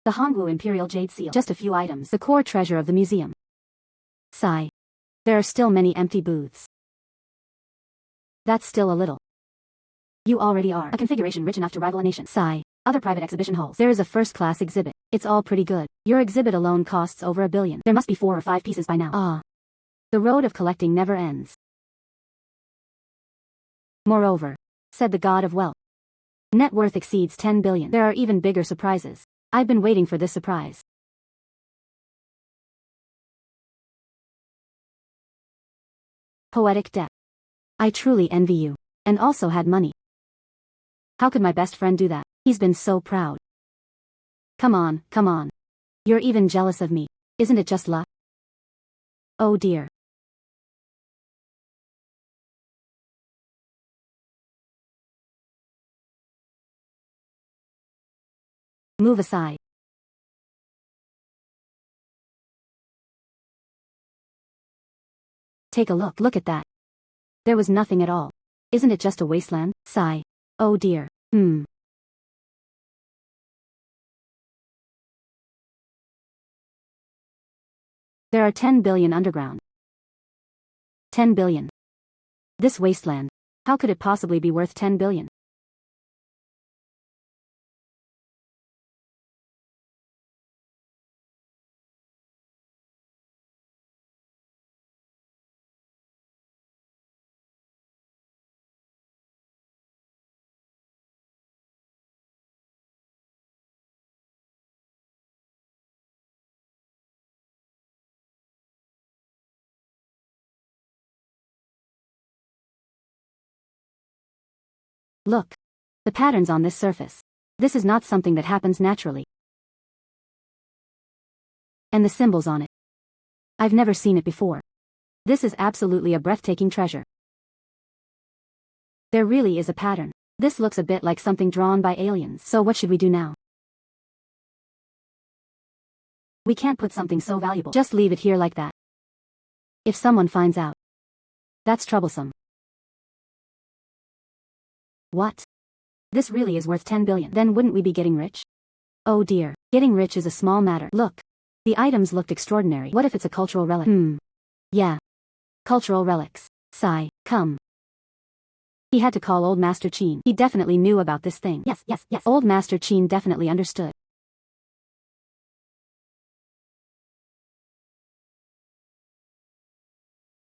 The Hongwu Imperial Jade Seal. Just a few items. The core treasure of the museum. Sigh. There are still many empty booths. That's still a little. You already are a configuration rich enough to rival a nation. Sigh. Other private exhibition halls. There is a first-class exhibit. It's all pretty good. Your exhibit alone costs over $1 billion. There must be 4 or 5 pieces by now. Ah. The road of collecting never ends. Moreover, said the god of wealth, net worth exceeds 10 billion. There are even bigger surprises. I've been waiting for this surprise. Poetic depth. I truly envy you. And also had money. How could my best friend do that? He's been so proud. Come on, come on. You're even jealous of me. Isn't it just luck? Oh dear. Move aside. Take a look. Look at that. There was nothing at all. Isn't it just a wasteland? Sigh. Oh dear. There are 10 billion underground. 10 billion. This wasteland. How could it possibly be worth 10 billion? Look. The patterns on this surface. This is not something that happens naturally. And the symbols on it. I've never seen it before. This is absolutely a breathtaking treasure. There really is a pattern. This looks a bit like something drawn by aliens. So what should we do now? We can't put something so valuable. Just leave it here like that. If someone finds out, that's troublesome. What? This really is worth 10 billion. Then wouldn't we be getting rich? Oh dear. Getting rich is a small matter. Look. The items looked extraordinary. What if it's a cultural relic? Yeah. Cultural relics. Sigh. Come. He had to call Old Master Qin. He definitely knew about this thing. Yes. Old Master Qin definitely understood.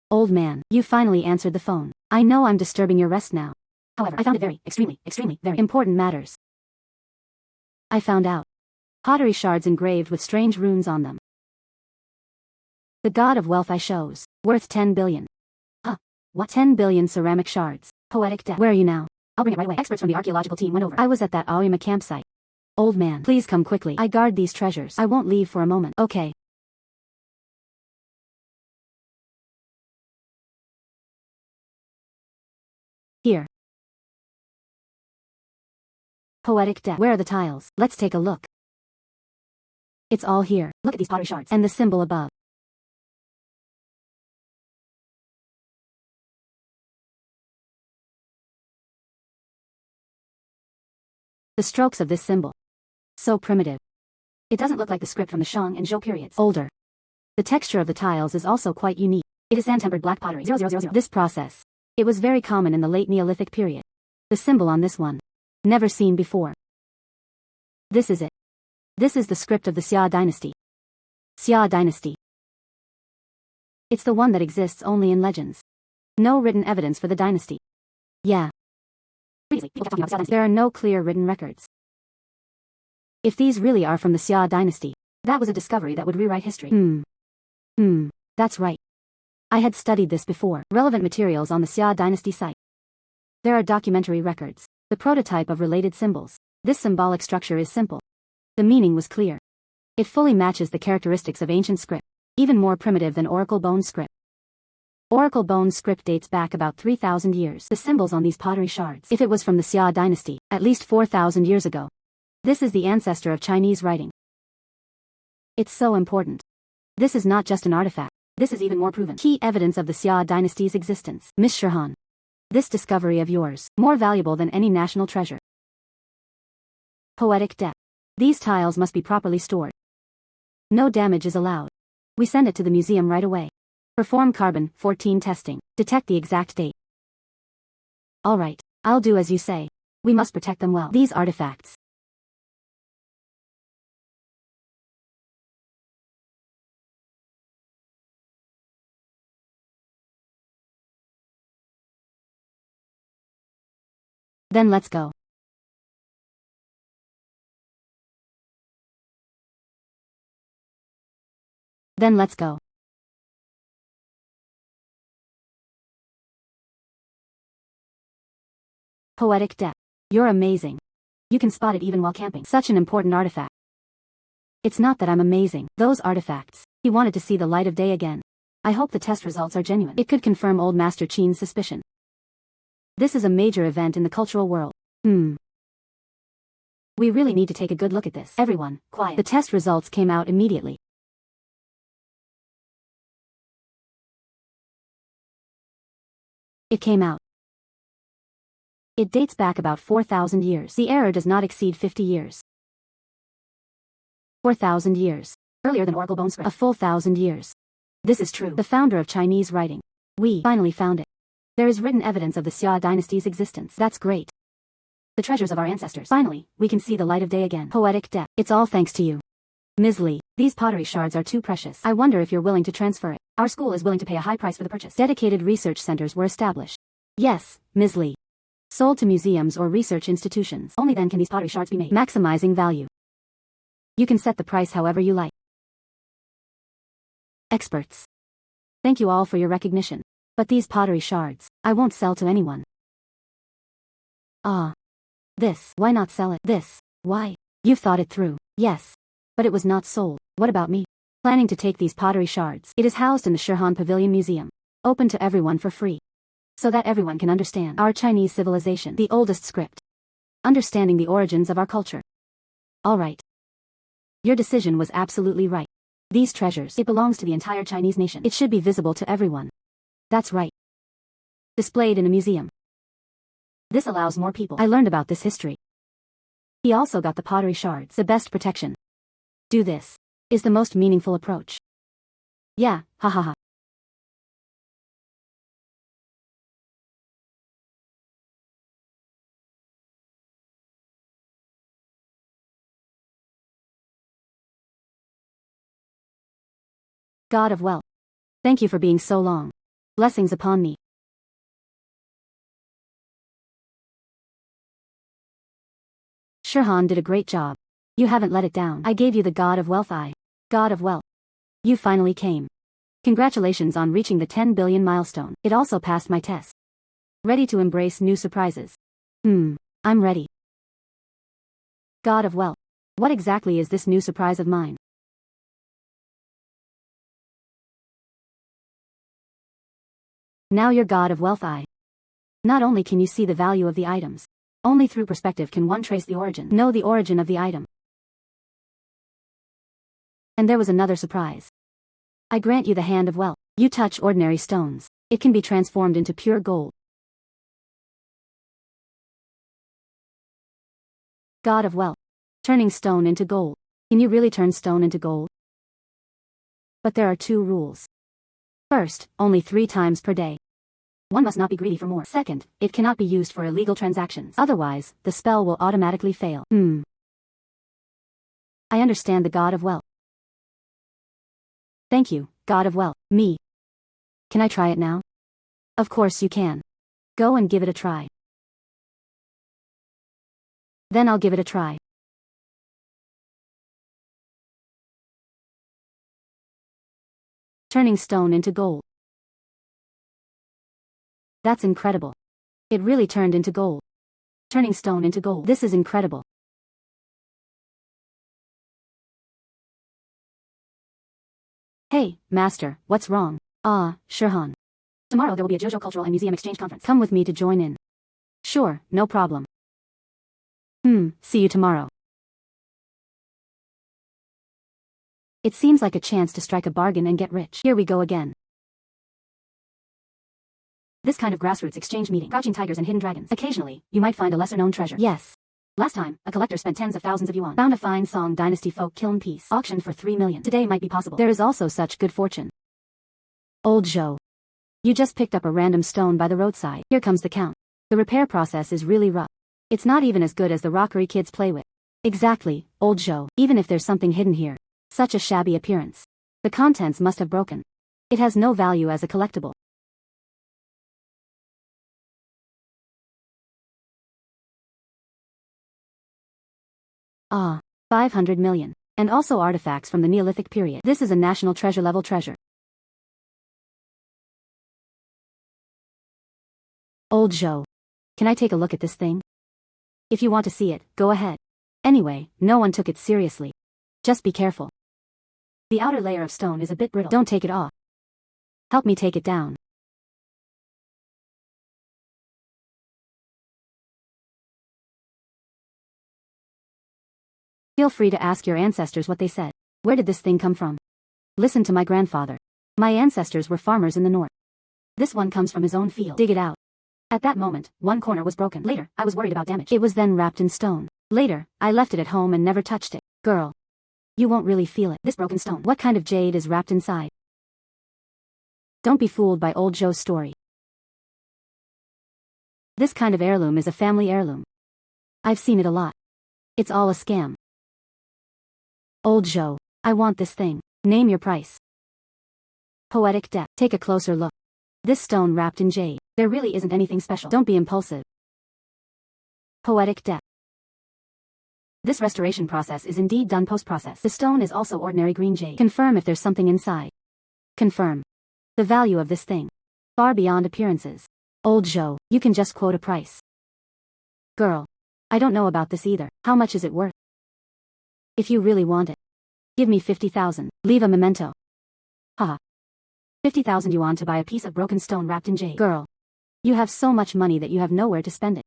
Old man, you finally answered the phone. I know I'm disturbing your rest now. However, I found it very, extremely, very important matters. I found out. Pottery shards engraved with strange runes on them. The god of wealth I shows. Worth 10 billion. Huh. What? 10 billion ceramic shards. Poetic depth. Where are you now? I'll bring it right away. Experts from the archaeological team went over. I was at that Aoyama campsite. Old man, please come quickly. I guard these treasures. I won't leave for a moment. Okay. Here. Poetic depth. Where are the tiles? Let's take a look. It's all here. Look at these pottery shards. And the symbol above. The strokes of this symbol. So primitive. It doesn't look like the script from the Shang and Zhou periods. Older. The texture of the tiles is also quite unique. It is sand-tempered black pottery. 0000. This process. It was very common in the late Neolithic period. The symbol on this one. Never seen before. This is it. This is the script of the Xia dynasty. Xia dynasty. It's the one that exists only in legends. No written evidence for the dynasty. Yeah. There are no clear written records. If these really are from the Xia dynasty, that was a discovery that would rewrite history. That's right. I had studied this before. Relevant materials on the Xia dynasty site. There are documentary records. The prototype of related symbols. This symbolic structure is simple. The meaning was clear. It fully matches the characteristics of ancient script, even more primitive than Oracle bone script. Oracle bone script dates back about 3,000 years. The symbols on these pottery shards. If it was from the Xia dynasty, at least 4,000 years ago. This is the ancestor of Chinese writing. It's so important. This is not just an artifact. This is even more proven. Key evidence of the Xia dynasty's existence. Miss Shihan. This discovery of yours, more valuable than any national treasure. Poetic depth. These tiles must be properly stored. No damage is allowed. We send it to the museum right away. Perform carbon-14 testing. Detect the exact date. Alright, I'll do as you say. We must protect them well. These artifacts. Then let's go. Then let's go. Poetic depth. You're amazing. You can spot it even while camping. Such an important artifact. It's not that I'm amazing. Those artifacts. He wanted to see the light of day again. I hope the test results are genuine. It could confirm old Master Qin's suspicion. This is a major event in the cultural world. We really need to take a good look at this. Everyone, quiet. The test results came out immediately. It came out. It dates back about 4,000 years. The error does not exceed 50 years. 4,000 years. Earlier than Oracle bone script. A full 1,000 years. This is true. The founder of Chinese writing. We finally found it. There is written evidence of the Xia dynasty's existence. That's great. The treasures of our ancestors. Finally, we can see the light of day again. Poetic depth. It's all thanks to you. Ms. Li, these pottery shards are too precious. I wonder if you're willing to transfer it. Our school is willing to pay a high price for the purchase. Dedicated research centers were established. Yes, Ms. Li. Sold to museums or research institutions. Only then can these pottery shards be made. Maximizing value. You can set the price however you like. Experts. Thank you all for your recognition. But these pottery shards, I won't sell to anyone. This. Why not sell it? This. Why? You've thought it through. Yes. But it was not sold. What about me? Planning to take these pottery shards. It is housed in the Shihan Pavilion Museum. Open to everyone for free. So that everyone can understand our Chinese civilization. The oldest script. Understanding the origins of our culture. Alright. Your decision was absolutely right. These treasures, it belongs to the entire Chinese nation. It should be visible to everyone. That's right. Displayed in a museum. This allows more people. I learned about this history. He also got the pottery shards. The best protection. Do this. Is the most meaningful approach. Yeah, ha. God of wealth. Thank you for being so long. Blessings upon me. Shihan did a great job. You haven't let it down. I gave you the God of wealth God of wealth. You finally came. Congratulations on reaching the 10 billion milestone. It also passed my test. Ready to embrace new surprises. I'm ready. God of wealth. What exactly is this new surprise of mine? Now you're God of wealth. Not only can you see the value of the items, only through perspective can one trace the origin, know the origin of the item. And there was another surprise. I grant you the hand of wealth. You touch ordinary stones. It can be transformed into pure gold. God of wealth. Turning stone into gold. Can you really turn stone into gold? But there are two rules. First, only 3 times per day. One must not be greedy for more. Second, it cannot be used for illegal transactions. Otherwise, the spell will automatically fail. I understand the God of Wealth. Thank you, God of Wealth. Me. Can I try it now? Of course you can. Go and give it a try. Then I'll give it a try. Turning stone into gold. That's incredible. It really turned into gold. Turning stone into gold. This is incredible. Hey, Master, what's wrong? Shihan. Tomorrow there will be a JoJo Cultural and Museum Exchange Conference. Come with me to join in. Sure, no problem. See you tomorrow. It seems like a chance to strike a bargain and get rich. Here we go again. This kind of grassroots exchange meeting. Crouching tigers and hidden dragons. Occasionally, you might find a lesser-known treasure. Yes. Last time, a collector spent tens of thousands of yuan. Found a fine Song Dynasty folk kiln piece. Auctioned for 3 million. Today might be possible. There is also such good fortune. Old Zhou. You just picked up a random stone by the roadside. Here comes the count. The repair process is really rough. It's not even as good as the rockery kids play with. Exactly, Old Zhou. Even if there's something hidden here. Such a shabby appearance. The contents must have broken. It has no value as a collectible. Ah, 500 million. And also artifacts from the Neolithic period. This is a national treasure level treasure. Old Zhou. Can I take a look at this thing? If you want to see it, go ahead. Anyway, no one took it seriously. Just be careful. The outer layer of stone is a bit brittle. Don't take it off. Help me take it down. Feel free to ask your ancestors what they said. Where did this thing come from? Listen to my grandfather. My ancestors were farmers in the north. This one comes from his own field. Dig it out. At that moment, one corner was broken. Later, I was worried about damage. It was then wrapped in stone. Later, I left it at home and never touched it. Girl. You won't really feel it. This broken stone. What kind of jade is wrapped inside? Don't be fooled by Old Zhou's story. This kind of heirloom is a family heirloom. I've seen it a lot. It's all a scam. Old Zhou, I want this thing. Name your price. Poetic depth. Take a closer look. This stone wrapped in jade. There really isn't anything special. Don't be impulsive. Poetic depth. This restoration process is indeed done post-process. The stone is also ordinary green jade. Confirm if there's something inside. Confirm. The value of this thing. Far beyond appearances. Old Zhou, you can just quote a price. Girl. I don't know about this either. How much is it worth? If you really want it. Give me 50,000. Leave a memento. Haha. 50,000 yuan to buy a piece of broken stone wrapped in jade. Girl. You have so much money that you have nowhere to spend it.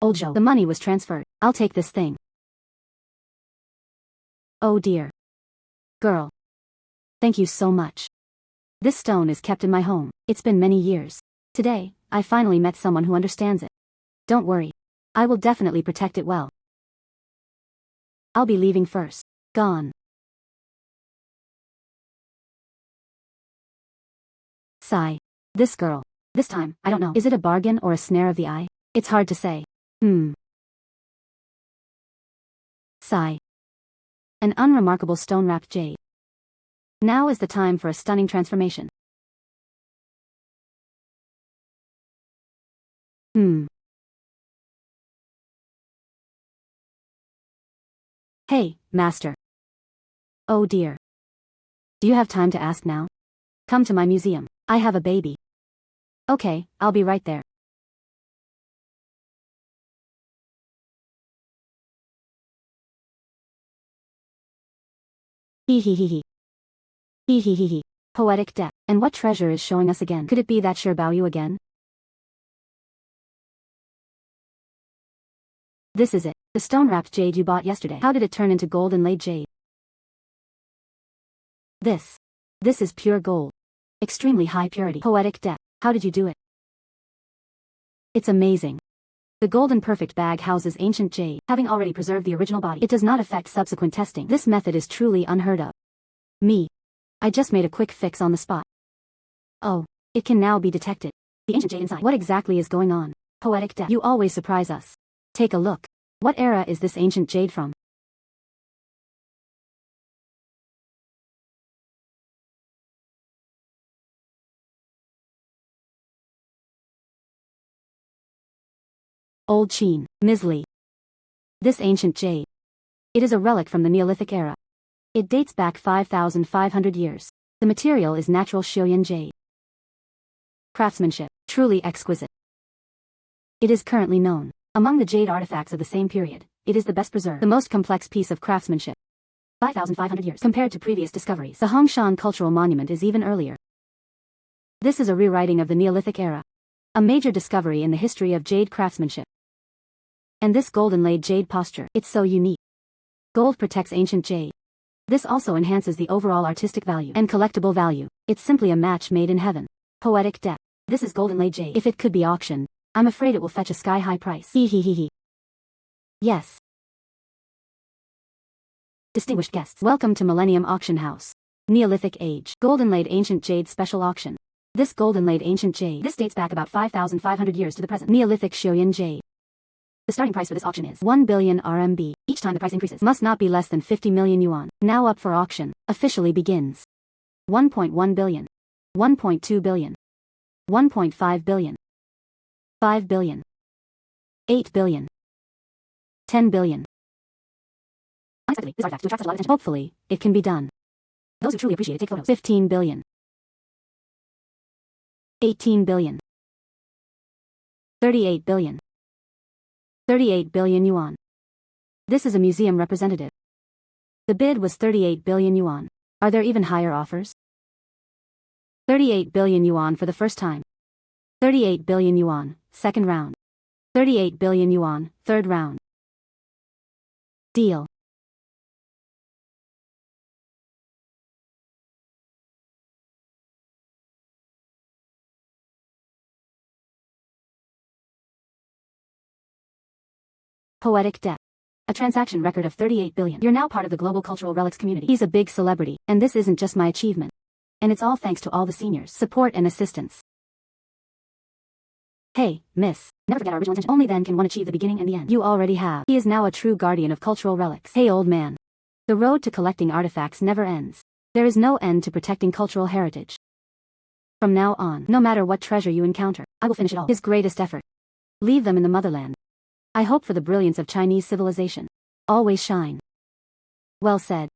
Old Zhou, the money was transferred. I'll take this thing. Oh dear. Girl. Thank you so much. This stone is kept in my home. It's been many years. Today, I finally met someone who understands it. Don't worry. I will definitely protect it well. I'll be leaving first. Gone. Sigh. This girl. This time, I don't know. Is it a bargain or a snare of the eye? It's hard to say. Sigh. An unremarkable stone-wrapped jade. Now is the time for a stunning transformation. Hey, Master. Oh dear. Do you have time to ask now? Come to my museum. I have a baby. Okay, I'll be right there. Hee hee hee hee. Hee hee hee hee. Poetic depth. And what treasure is showing us again? Could it be that Xu Beihong again? This is it. The stone-wrapped jade you bought yesterday. How did it turn into gold inlaid jade? This is pure gold. Extremely high purity. Poetic depth. How did you do it? It's amazing. The golden perfect bag houses ancient jade, having already preserved the original body. It does not affect subsequent testing. This method is truly unheard of. I just made a quick fix on the spot. Oh, it can now be detected. The ancient jade inside. What exactly is going on? Poetic depth. You always surprise us. Take a look. What era is this ancient jade from? Old Qin, Misli. This ancient jade. It is a relic from the Neolithic era. It dates back 5,500 years. The material is natural Xiaoyan jade. Craftsmanship, truly exquisite. It is currently known. Among the jade artifacts of the same period, it is the best preserved, the most complex piece of craftsmanship. 5,500 years. Compared to previous discoveries, the Hongshan Cultural Monument is even earlier. This is a rewriting of the Neolithic era. A major discovery in the history of jade craftsmanship. And this gold inlaid jade posture, it's so unique. Gold protects ancient jade. This also enhances the overall artistic value and collectible value. It's simply a match made in heaven. Poetic depth. This is gold inlaid jade. If it could be auctioned, I'm afraid it will fetch a sky-high price. Hee. Yes. Distinguished guests, welcome to Millennium Auction House. Neolithic Age. Gold inlaid ancient jade special auction. This gold inlaid ancient jade. This dates back about 5,500 years to the present. Neolithic Xiaoyan jade. The starting price for this auction is 1 billion RMB. Each time the price increases, must not be less than 50 million yuan. Now up for auction. Officially begins. 1.1 billion. 1.2 billion. 1.5 billion. 5 billion. 8 billion. 10 billion. Unexpectedly, this artifact attracts a lot of attention. Hopefully, it can be done. Those who truly appreciate it take photos. 15 billion. 18 billion. 38 billion. 38 billion yuan. This is a museum representative. The bid was 38 billion yuan. Are there even higher offers? 38 billion yuan for the first time. 38 billion yuan, second round. 38 billion yuan, third round. Deal. Poetic depth. A transaction record of 38 billion. You're now part of the global cultural relics community. He's a big celebrity, and this isn't just my achievement. And it's all thanks to all the seniors' support and assistance. Hey, miss, never forget our original intention. Only then can one achieve the beginning and the end. You already have. He is now a true guardian of cultural relics. Hey old man. The road to collecting artifacts never ends. There is no end to protecting cultural heritage. From now on, no matter what treasure you encounter, I will finish it all. His greatest effort. Leave them in the motherland. I hope for the brilliance of Chinese civilization. Always shine. Well said.